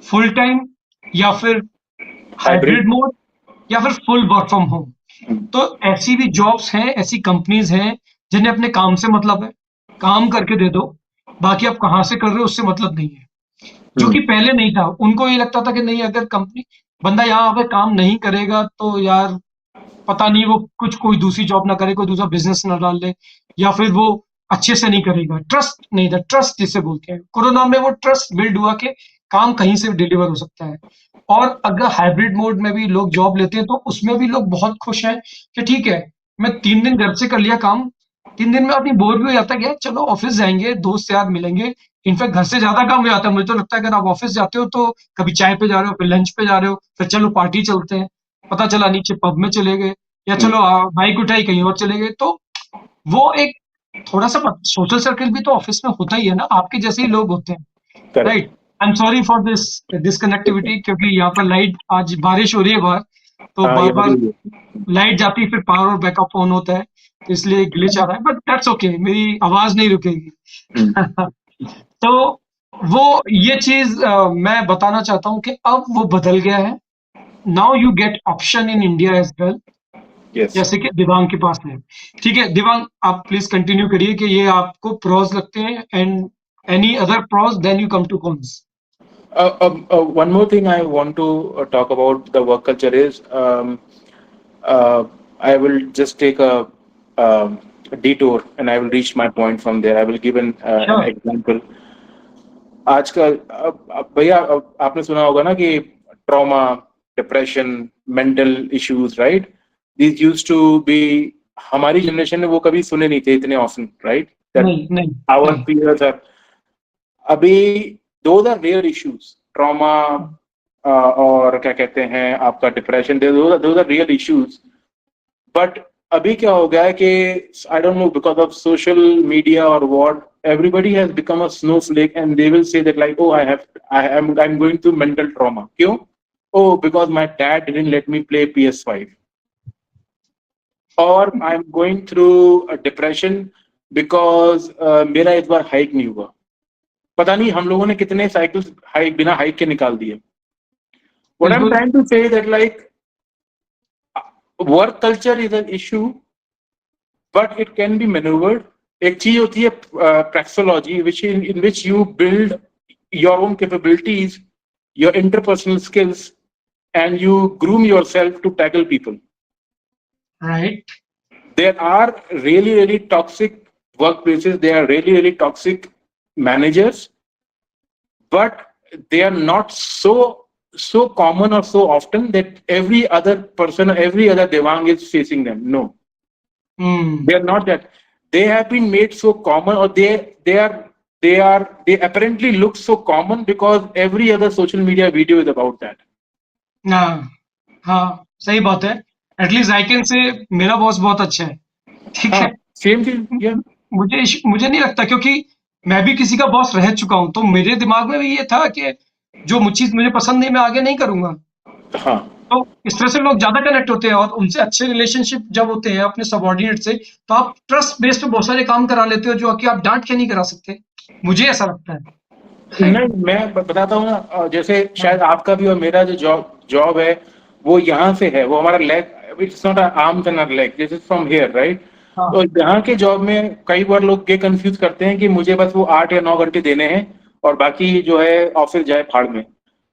फुल टाइम या फिर हाइब्रिड। हाइब्रिड मोड या फिर फुल वर्क फ्रॉम होम। तो ऐसी भी जॉब्स हैं, ऐसी कंपनीज हैं जिन्हें अपने काम से मतलब है, काम करके दे दो, बाकी आप कहाँ से कर रहे हो उससे मतलब नहीं है। जो कि पहले नहीं था, उनको ये लगता था कि नहीं, अगर कंपनी बंदा यहाँ पे काम नहीं करेगा तो यार पता नहीं वो कुछ कोई दूसरी जॉब ना करे, कोई दूसरा बिजनेस ना डाल ले, या फिर वो अच्छे से नहीं करेगा। ट्रस्ट नहीं था, ट्रस्ट जिसे बोलते हैं, कोरोना में वो ट्रस्ट बिल्ड हुआ कि काम कहीं से भी डिलीवर हो सकता है। और अगर हाइब्रिड मोड में भी लोग जॉब लेते हैं तो उसमें भी लोग बहुत खुश हैं कि ठीक है, मैं 3 दिन घर से कर लिया काम, 3 दिन में आदमी बोर भी हो जाता है कि यार चलो ऑफिस जाएंगे, दोस्त यार मिलेंगे। इनफैक्ट घर से ज्यादा काम हो जाता है। मुझे तो लगता है अगर आप ऑफिस जाते हो तो कभी चाय पे जा रहे हो, फिर लंच पे जा रहे हो, फिर चलो पार्टी चलते हैं, पता चला नीचे पब में चले गए, या चलो बाइक उठाई कहीं और चले गए। तो वो एक थोड़ा सा सोशल सर्कल भी तो ऑफिस में होता ही है ना, आपके जैसे ही लोग होते हैं, correct. Right. I am sorry for this disconnectivity, क्योंकि यहाँ पर लाइट, आज बारिश हो रही है बाहर, तो हाँ, बार यहाँ बार भी लाइट जाती है, फिर पावर और बैकअप ऑन होता है, तो इसलिए ग्लिच आ रहा है, बट दैट्स ओके, मेरी आवाज नहीं रुकेगी। तो वो ये चीज मैं बताना चाहता हूँ कि अब वो बदल गया है। Now you get option in India as well, yes. जैसे कि दिवांग के पास है। ठीक है दिवांग, आप प्लीज कंटिन्यू करिए कि ये आपको प्रोज लगते हैं, and any other pros, then you come to cons. One more thing I want to talk about the work culture is, I will just take a detour and I will reach my point from there. I will give an Sure. example. आजकल भैया आपने सुना होगा ना कि trauma, depression, mental issues, right? These used to be, हमारी जनरेशन में वो कभी सुने नहीं थे इतने ऑफन, राइट? दैट नहीं, नहीं, आवर नहीं। पीयर्स आर, अभी those are real issues, trauma और क्या कहते हैं आपका depression, those are real issues. But अभी क्या हो गया है कि I don't know, because of social media और what, everybody has become a snowflake and they will say that like, oh, I'm going through mental trauma. Kyun? Oh, because my dad didn't let me play PS5, or I'm going through a depression because मेरा इस बार हाइक नहीं हुआ। पता नहीं हम लोगों ने कितने साइकिल्स हाइक बिना हाइक के निकाल दिए। What I'm बिल्कुल। trying to say that like work culture is an issue, but it can be maneuvered. एक चीज होती है praxeology, which in which you build your own capabilities, your interpersonal skills, and you groom yourself to tackle people. Right. There are really, really toxic workplaces. There are really, really toxic managers, but they are not so common or so often that every other person, every other devang is facing them. No, hmm. they are not that. They have been made so common, or they apparently look so common because every other social media video is about that. हाँ, हाँ, सही बात है। एटलीस्ट आई कैन से मेरा बॉस बहुत अच्छा है। ठीक हाँ, है। सेम थिंग, या मुझे नहीं लगता, क्योंकि मैं भी किसी का बॉस रह चुका हूँ, तो मेरे दिमाग में भी ये था कि जो चीज़ मुझे पसंद नहीं, मैं आगे नहीं करूँगा। हाँ, तो इस तरह से लोग ज़्यादा कनेक्ट होते हैं, और उनसे अच्छे रिलेशनशिप जब होते हैं अपने सबॉर्डिनेट से, तो आप ट्रस्ट बेस पे बहुत सारे काम करा लेते हो, जो कि आप डाँट के नहीं करा सकते। मुझे ऐसा लगता है। राइट? नहीं, मैं बताता हूँ ना, जैसे हाँ, शायद आपका भी और मेरा जो जॉब जॉब है वो यहाँ से है, वो हमारा leg, it's not arms and leg, this is from here, right? तो हाँ। यहाँ के जॉब में कई बार लोग ये कंफ्यूज करते हैं कि मुझे बस वो 8 या 9 घंटे देने हैं और बाकी जो है ऑफिस जाए फाड़ में।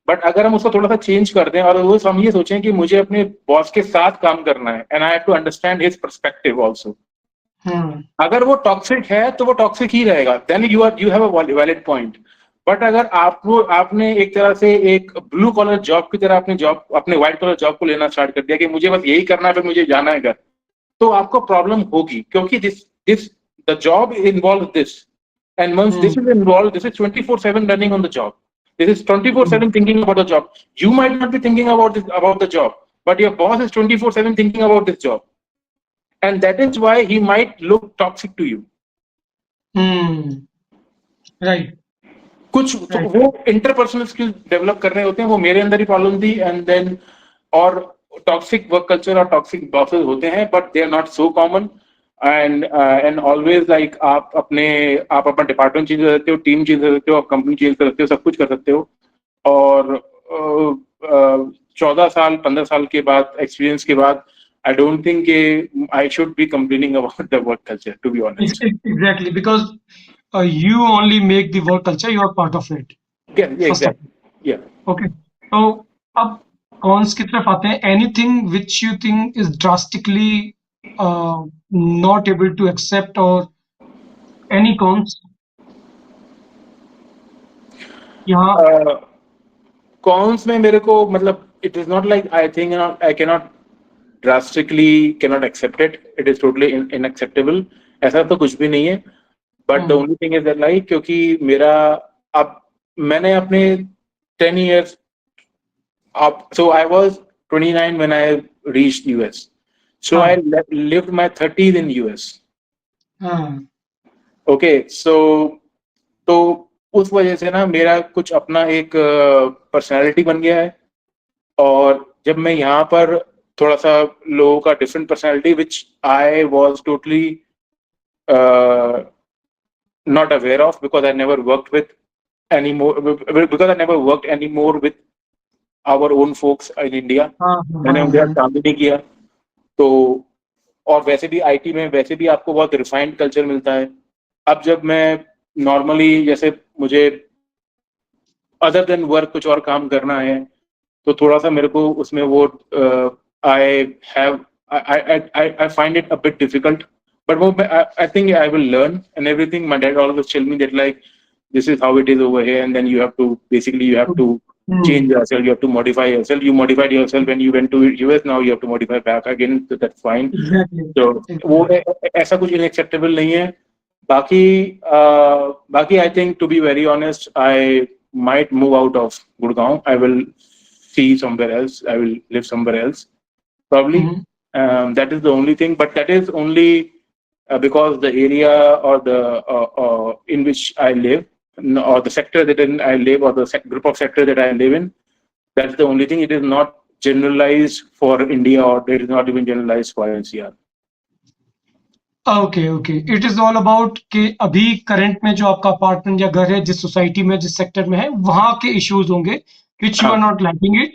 बट अगर हम उसको थोड़ा सा चेंज कर दें और वो हम ये सोचें कि मुझे अपने बॉस के साथ काम करना है, and I have to understand his perspective also. हुँ, अगर वो टॉक्सिक है तो वो टॉक्सिक ही रहेगा, then you have a valid point. But अगर आपको आपने एक तरह से एक ब्लू कॉलर जॉब की तरह अपने जॉब, अपने व्हाइट कॉलर जॉब को लेना स्टार्ट कर दिया कि मुझे बस यही करना है, फिर मुझे जाना है घर, तो आपको प्रॉब्लम होगी, क्योंकि this the job involve this, and once hmm, this is involve, this is 24/7 running on the job, this is hmm, 24/7 thinking about the job. You might not be thinking about the job, but your boss is 24/7 thinking about this job, and that is why he might look toxic to you. Hmm, right, कुछ तो राइट। वो इंटरपर्सनल स्किल्स डेवलप कर रहे होते हैं, वो मेरे अंदर ही प्रॉब्लम थी, एंड देन और टॉक्सिक वर्क कल्चर और टॉक्सिक बॉसेस होते हैं, but they are not so common. And always like आप अपना डिपार्टमेंट चेंज कर सकते हो, टीम चेंज कर सकते हो, कंपनी चेंज कर सकते हो, सब कुछ कर सकते हो। और 14 साल 15 साल के बाद, एक्सपीरियंस के बाद, I don't think I should be complaining about the work culture, to be honest. Exactly, because you only make the work culture, you are part of it, first of exactly, या all. Okay. तो अब कॉन्स की तरफ आते हैं। Anything which you think is drastically not able to accept, और एनी कॉन्स यहाँ। कॉन्स में मेरे को मतलब, it is not like, I think I can not drastically can not accept it, it is totally inacceptable, ऐसा तो कुछ भी नहीं है। But the hmm, only thing is that like, क्योंकि मेरा अब मैंने अपने 10 years up, so I was 29 when I reached US, so I हाँ, lived my 30s in US. हाँ, ओके, सो तो उस वजह से ना मेरा कुछ अपना एक पर्सनालिटी बन गया है, और जब मैं यहाँ पर थोड़ा सा लोगों का different personality which I was totally not aware of, because I never worked with anymore, because I never worked anymore with our own folks in India, हाँ, मैंने हाँ, उनके साथ हाँ, काम भी नहीं किया। तो और वैसे भी आईटी में वैसे भी आपको बहुत रिफाइंड कल्चर मिलता है। अब जब मैं नॉर्मली जैसे मुझे अदर देन वर्क कुछ और काम करना है, तो थोड़ा सा मेरे को उसमें वो I have I find it a bit difficult. But I think I will learn and everything. My dad always tell me that like this is how it is over here, and then you have to basically you have to change Hmm. yourself. You have to modify yourself. You modified yourself when you went to US. Now you have to modify back again. So that's fine. Exactly. तो वो Exactly. ऐसा कुछ इनएक्सेप्टेबल नहीं है. बाकी बाकी I think to be very honest I might move out of Gurgaon. I will see somewhere else. I will live somewhere else probably. Hmm. That is the only thing, but that is only because the area or the in which I live, or the sector that I live, or the group of sector that I live in. That's the only thing. It is not generalized for India, or it is not even generalized for NCR. Okay okay, it is all about कि अभी करंट में जो आपका अपार्टमेंट या घर है, जिस सोसाइटी में, जिस सेक्टर में है, वहां के इश्यूज होंगे विच यू आर हाँ, not liking it.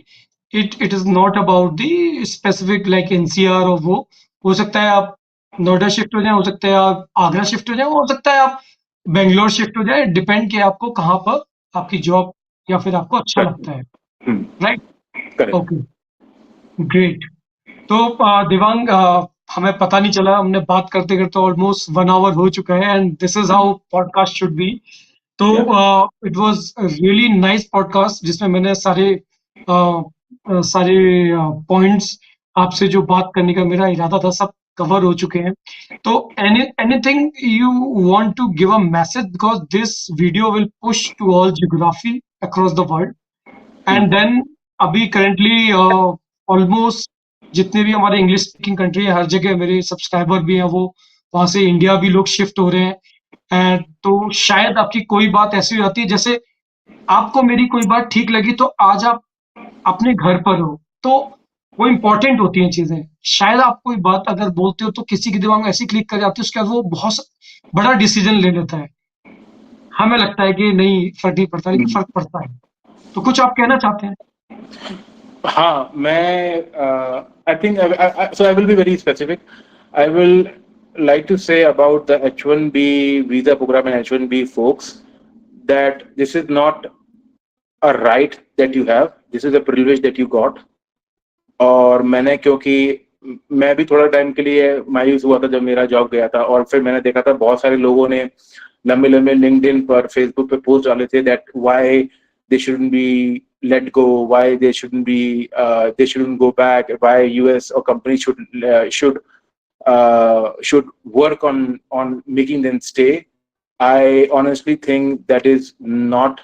It is not about the specific like NCR और वो. हो सकता है आप नोएडा शिफ्ट हो जाए, हो सकता है आप आगरा शिफ्ट हो जाए, हो सकता है आप बेंगलोर शिफ्ट हो जाए. डिपेंड कि आपको कहाँ पर आपकी जॉब या फिर आपको अच्छा correct. लगता है. Hmm, right. correct. Okay. Great. तो दिवांग, हमें पता नहीं चला, हमने बात करते करते ऑलमोस्ट 1 आवर हो चुका है, and this is how podcast should be. तो Yeah. It was really nice podcast जिसमें मैंने सारे पॉइंट्स आपसे जो बात करने का मेरा इरादा था सब कवर हो चुके हैं. तो anything you want to give a message, because this video will push to all geography across the world. Hmm. And then अभी करंटली ऑलमोस्ट जितने भी हमारे इंग्लिश स्पीकिंग कंट्री है, हर जगह मेरे सब्सक्राइबर भी हैं, वो वहां से इंडिया भी लोग शिफ्ट हो रहे हैं. एंड तो शायद आपकी कोई बात ऐसी हो जाती है, जैसे आपको मेरी कोई बात ठीक लगी तो आज आप अपने घर पर हो, तो वो इंपॉर्टेंट होती हैं चीजें. शायद आप कोई बात अगर बोलते हो तो किसी के दिमाग में ऐसी क्लिक कर जाती है, उसके बाद वो बड़ा डिसीजन ले लेता है. हमें लगता है कि नहीं फर्क नहीं पड़ता, लेकिन Hmm. फर्क पड़ता है. तो कुछ आप कहना चाहते हैं? हाँ, मैं I think so I will be very specific. I will like to say about the H1B visa program and H1B folks that this is not a right that you have. This is a privilege that you got. और मैंने क्योंकि मैं भी थोड़ा टाइम के लिए मायूस हुआ था जब मेरा जॉब गया था, और फिर मैंने देखा था बहुत सारे लोगों ने लंबे लंबे लिंक्डइन पर, फेसबुक पे पोस्ट डाले थे that why they shouldn't be let go, why they shouldn't go back, why US or companies should work on making them stay. I honestly think that is not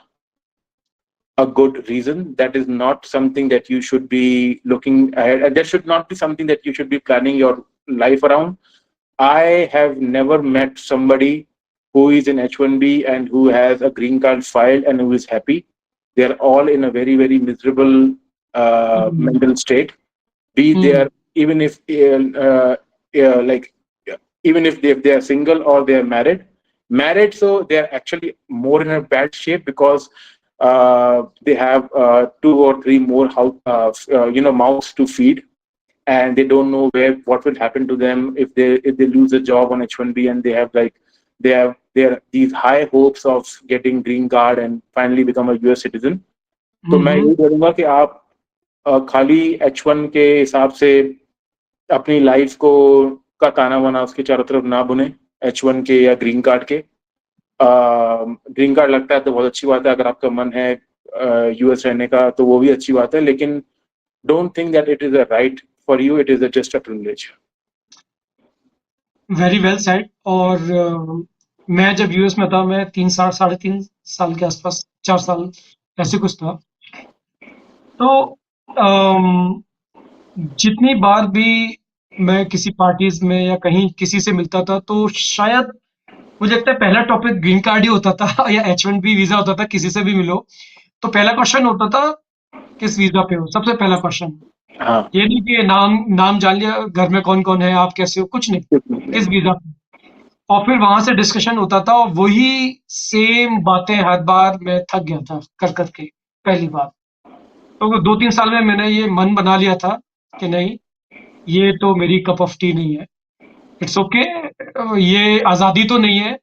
a good reason. That is not something that you should be looking ahead. And that should not be something that you should be planning your life around. I have never met somebody who is in H1B and who has a green card filed and who is happy. They're all in a very, very miserable Hmm. mental state. Be Hmm. there, even if like even if they are single or they are married, so they are actually more in a bad shape because they have two or three more mouths to feed, and they don't know what will happen to them if they lose a job on H1B, and they have these high hopes of getting green card and finally become a US citizen. तो मैं Hmm. यही बोलूंगा कि आप खाली H1 के हिसाब से अपनी लाइफ को का ताना बाना उसके चारों तरफ ना बुने, H1 के या ग्रीन कार्ड के. ग्रीन कार्ड लगता है तो बहुत अच्छी बात है, अगर आपका मन है यूएस रहने का तो वो भी अच्छी बात है, लेकिन don't think that it is a right for you, it is just a privilege. Very well said. और मैं जब यूएस में था, मैं 3 साल, 3.5 साल के आसपास, 4 साल ऐसे कुछ था. तो अम, जितनी बार भी मैं किसी पार्टीज में या कहीं किसी से मिलता था, तो शायद मुझे लगता है पहला टॉपिक ग्रीन कार्ड ही होता था या H1B वीजा होता था. किसी से भी मिलो तो पहला क्वेश्चन होता था, किस वीजा पे हो. सबसे पहला क्वेश्चन. हाँ. ये नहीं कि नाम नाम जान लिया, घर में कौन कौन है, आप कैसे हो, कुछ नहीं. किस वीजा पे. और फिर वहां से डिस्कशन होता था, और वही सेम बातें हर बार. मैं थक गया था कर करके पहली बार. तो वो 2-3 साल में मैंने ये मन बना लिया था कि नहीं, ये तो मेरी कप ऑफ टी नहीं है. It's okay. ये आजादी तो नहीं है.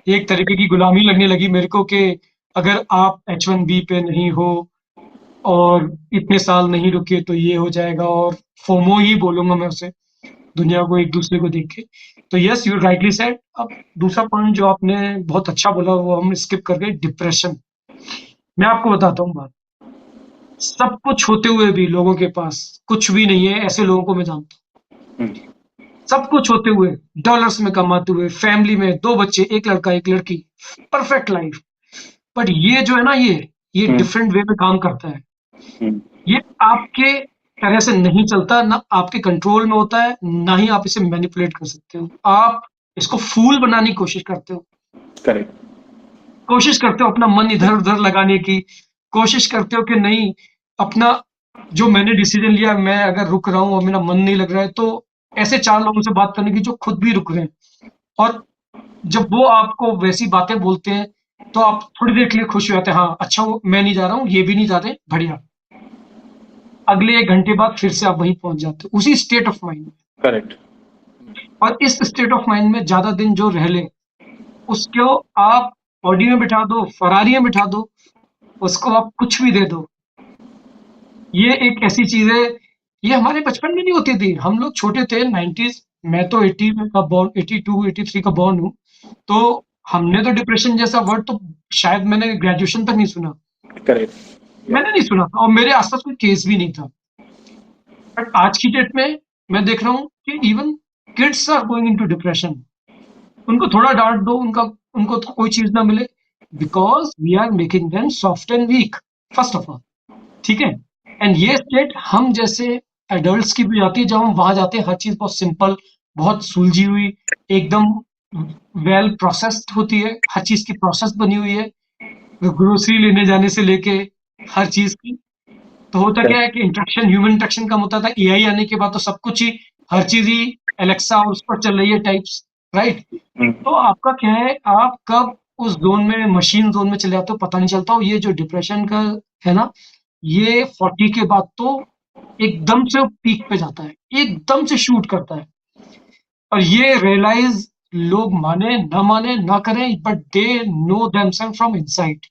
ये एक तरीके की गुलामी लगने लगी मेरे को कि अगर आप H1B पे नहीं हो और इतने साल नहीं रुके तो ये हो जाएगा. और फोमो ही बोलूंगा मैं उसे. दुनिया को एक दूसरे को देख के। तो यस, यू राइटली सेड। अब दूसरा पॉइंट जो आपने बहुत अच्छा बोला वो हम स्किप कर गए, डिप्रेशन। मैं आपको बताता हूँ बात। सब कुछ होते हुए भी लोगों के पास कुछ भी नहीं है, ऐसे लोगों को मैं जानता हम्म, हूँ। सब कुछ होते हुए, डॉलर्स में कमाते हुए, फैमिली में 2 बच्चे, 1 लड़का, 1 लड़की, परफेक्ट लाइफ। बट ये जो है ना, ये हम्म, डिफरेंट वे में काम करता है। हम्म, ये आपके तरह से नहीं चलता, ना आपके कंट्रोल में होता है, ना ही आप इसे मैनिपुलेट कर सकते हो। आप इसको फूल बनाने की कोशिश करते हो। करेक्ट। कोशिश करते हो अपना मन इधर-उधर लगाने की, कोशिश करते हो कि नहीं, अपना जो मैंने डिसीजन लिया, मैं अगर रुक रहा हूँ और मेरा मन नहीं लग रहा है, तो ऐसे 4 लोगों से बात करने की जो खुद भी रुक रहे हैं। और जब वो आपको वैसी बातें बोलते हैं, तो आप थोड़ी देर के लिए खुश हो जाते हैं, हाँ, अच्छा वो मैं नहीं जा रहा हूँ, ये भी नहीं जा रहे, बढ़िया। अगले 1 घंटे बाद फिर से आप वहीं पहुँच जाते हो, उसी स्टेट ऑफ माइंड में। करेक्ट। और इस स्टेट ऑफ माइंड में ज़्यादा दिन जो रह ले, उसको आप ऑडी में बिठा दो, फरारी में बिठा दो, उसको आप कुछ भी दे दो। ये एक ऐसी चीज़ है, ये हमारे बचपन में नहीं होती थी। हम लोग छोटे थे 90s, मैं तो 80 में का बॉर्न, 82, 83 का बॉर्न हूँ। तो हमने तो डिप्रेशन जैसा वर्ड तो शायद मैंने ग्रेजुएशन तक नहीं सुना। करेक्ट। या मैंने नहीं सुना था और मेरे आस-पास कोई केस भी नहीं था। बट आज की डेट में मैं देख रहा हूँ कि even kids are going into depression. उनको थोड़ा डाँट दो, उनको तो कोई चीज़ ना मिले, because we are making them soft and weak, first of all, ठीक है? एंड ये स्टेट हम जैसे एडल्ट्स की भी आती है, जब हम वहाँ जाते हैं, हर चीज़ बहुत सिंपल, बहुत सुलझी हुई, एकदम वेल प्रोसेस्ड होती है, हर चीज़ की प्रोसेस बनी हुई है, ग्रोसरी लेने जाने से लेके हर चीज़ की। तो होता क्या है कि इंटरेक्शन, ह्यूमन इंटरेक्शन कम होता था। एआई आने के बाद तो सब कुछ ही, हर चीज़ ही एलेक्सा उस पर चल रही है टाइप्स, राइट? तो आपका क्या है, आप कब उस ज़ोन में, मशीन ज़ोन में चले जाते हो पता नहीं चलता। और ये जो डिप्रेशन का है ना, ये 40 के बाद तो एकदम से पीक पे जाता है, एकदम से शूट करता है। और ये रियलाइज़ लोग माने, ना माने, ना करें, but they know themselves from inside,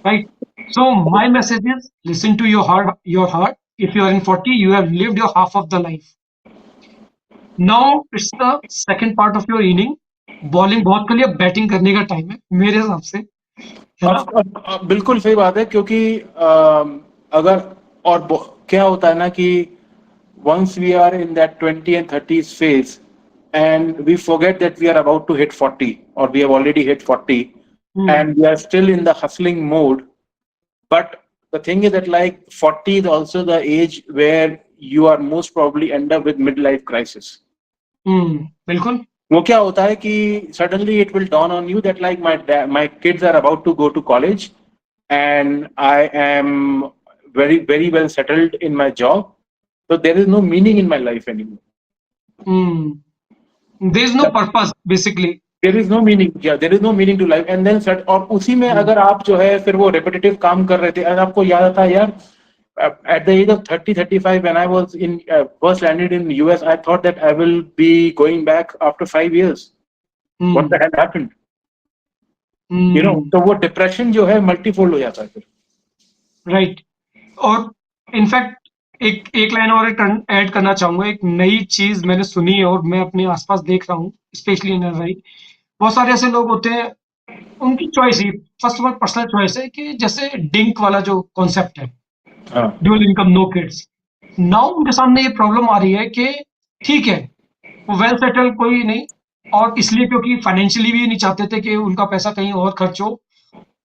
right? So my message is listen to your heart, your heart. If you are in 40, you have lived your half of the life. Now it's the second part of your inning. Bowling बहुत कर लिया, बैटिंग करने का टाइम है मेरे हिसाब से, है ना? बिल्कुल सही बात है क्योंकि अगर और क्या होता है ना कि once we are in that 20 and 30s phase and we forget that we are about to hit 40 or we have already hit 40 hmm, and we are still in the hustling mode. But the thing is that like 40 is also the age where you are most probably end up with midlife crisis. बिल्कुल। वो क्या होता है कि suddenly it will dawn on you that like my kids are about to go to college and I am very well settled in my job, so there is no meaning in my life anymore. There is no purpose basically. There is no meaning, या there is no meaning to life and then set. और उसी में अगर आप जो है फिर वो रिपीटेटिव काम कर रहे थे और आपको याद था यार at the age of 30 35 when I was in first landed in US I thought that I will be going back after 5 years. What the hell happened? तो वो डिप्रेशन जो है मल्टीफोल्ड हो जाता है फिर। राइट। और इनफैक्ट एक एक लाइन और ऐड करना चाहूंगा। एक नई चीज मैंने सुनी है और मैं अपने आसपास देख रहा हूँ, स्पेशली इन राइट। बहुत सारे ऐसे लोग होते हैं, उनकी चॉइस ही, first of all personal choice है, कि जैसे डिंक वाला जो कॉन्सेप्ट है, हाँ। Dual income no kids. Now उनके सामने ये प्रॉब्लम आ रही है कि ठीक है, वो वेल सेटल कोई नहीं, और इसलिए क्योंकि फाइनेंशियली भी नहीं चाहते थे कि उनका पैसा कहीं और खर्च हो।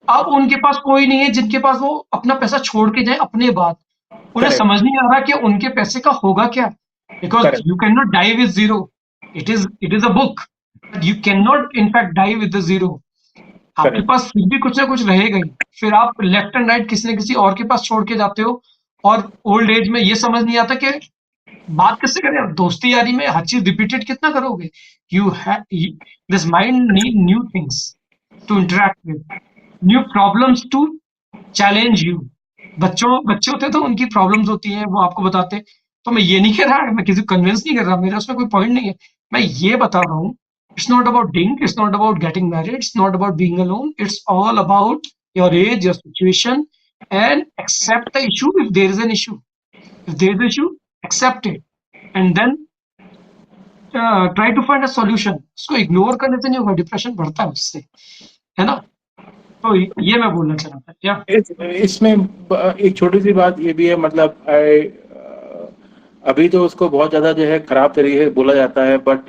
अब उनके पास कोई नहीं है जिनके पास वो अपना पैसा छोड़ के जाए अपने बाद। उन्हें करेक्ट। समझ नहीं आ रहा कि उनके पैसे का होगा क्या, because correct. You can not die with zero. It is a book, you can not in fact die with the zero. आपके करेक्ट। पास फिर भी कुछ ना कुछ रहेगा ही। फिर आप लेफ्ट एंड राइट किसी न किसी और के पास छोड़ के जाते हो। और ओल्ड एज में ये समझ नहीं आता कि बात किससे करें आप, दोस्ती यारी में हर चीज रिपीटेड कितना करोगे। You have this mind need new things to interact with, new problems to challenge you. बच्चे होते हैं तो उनकी प्रॉब्लम्स होती हैं, वो आपको बताते हैं। तो मैं ये नहीं कह रहा, मैं किसी को कन्विंस नहीं कर रहा, मेरा उसमें कोई पॉइंट नहीं है। मैं ये बता रहा हूँ, it's not about DINK, it's not about getting married, it's not about being alone, it's all about your age, your situation, and accept the issue if there is an issue. If there is an issue, accept it, and then try to find a solution. उसको इग्नोर करने से नहीं होगा, डिप्रेशन बढ़ता है उससे, है ना? तो ये मैं बोलना चाह रहा था। या इसमें एक छोटी सी बात ये भी है, मतलब अभी तो उसको बहुत ज्यादा जो है खराब तरीके से बोला जाता है, but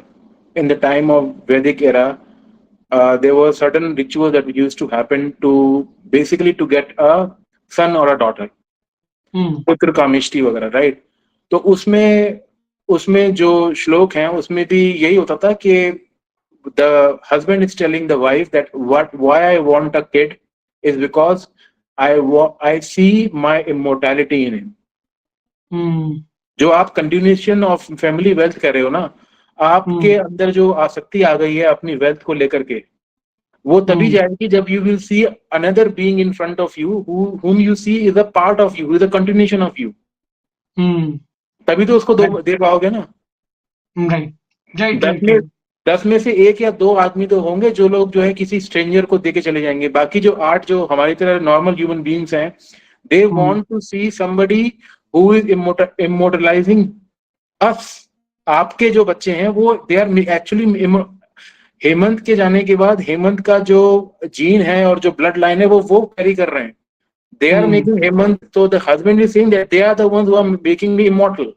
in the time of वैदिक era there were certain rituals that used to happen to basically to get a son or a daughter, पुत्र कामिष्टि वगैरह, राइट? तो उसमें उसमें जो श्लोक हैं उसमें भी यही होता था कि the husband is telling the wife that what why I want a kid is because I see my immortality in him. जो आप कंटिन्यूएशन ऑफ फैमिली वेल्थ कर रहे हो ना, आपके अंदर जो आसक्ति आ गई है अपनी वेल्थ को लेकर के, वो तभी जाएगी जब you will see another being in front of you whom you see is a part of you, is a continuation of you. तभी तो उसको दे पाओगे ना। राइट राइट दस राइट में राइट। 10 में से एक या दो आदमी तो होंगे जो लोग जो है किसी स्ट्रेंजर को देके चले जाएंगे, बाकी जो 8 जो हमारी तरह नॉर्मल ह्यूमन बीइंग्स हैं, they want to see somebody who is immortalising us. आपके जो बच्चे हैं वो दे आर एक्चुअली, हेमंत के जाने के बाद हेमंत का जो जीन है और जो ब्लड लाइन है वो कैरी कर रहे हैं। दे आर मेकिंग हेमंत, तो the husband is saying that they are the ones who are making me immortal.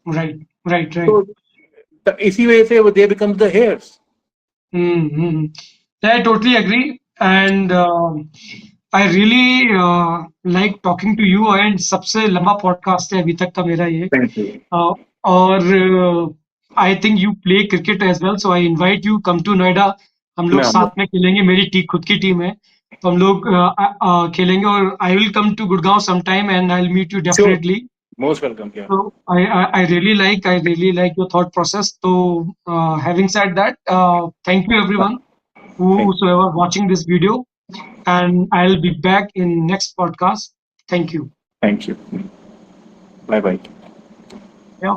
Right right तो राइट। इसी वजह से वो they become the heirs. I totally agree, and I really like talking to you. And सबसे लंबा पॉडकास्ट है अभी तक का मेरा ये। Thank you. और I think you play cricket as well, so I invite you come to Noida. हम लोग मैं साथ में खेलेंगे, मेरी खुद की टीम है, तो हम लोग खेलेंगे। और I will come to Gurgaon sometime and I will meet you sure, definitely. Most welcome. क्या So I really like your thought process. So having said that, thank you everyone thank whosoever watching this video, and I'll be back in next podcast. Thank you. Thank you. Bye bye. Yeah.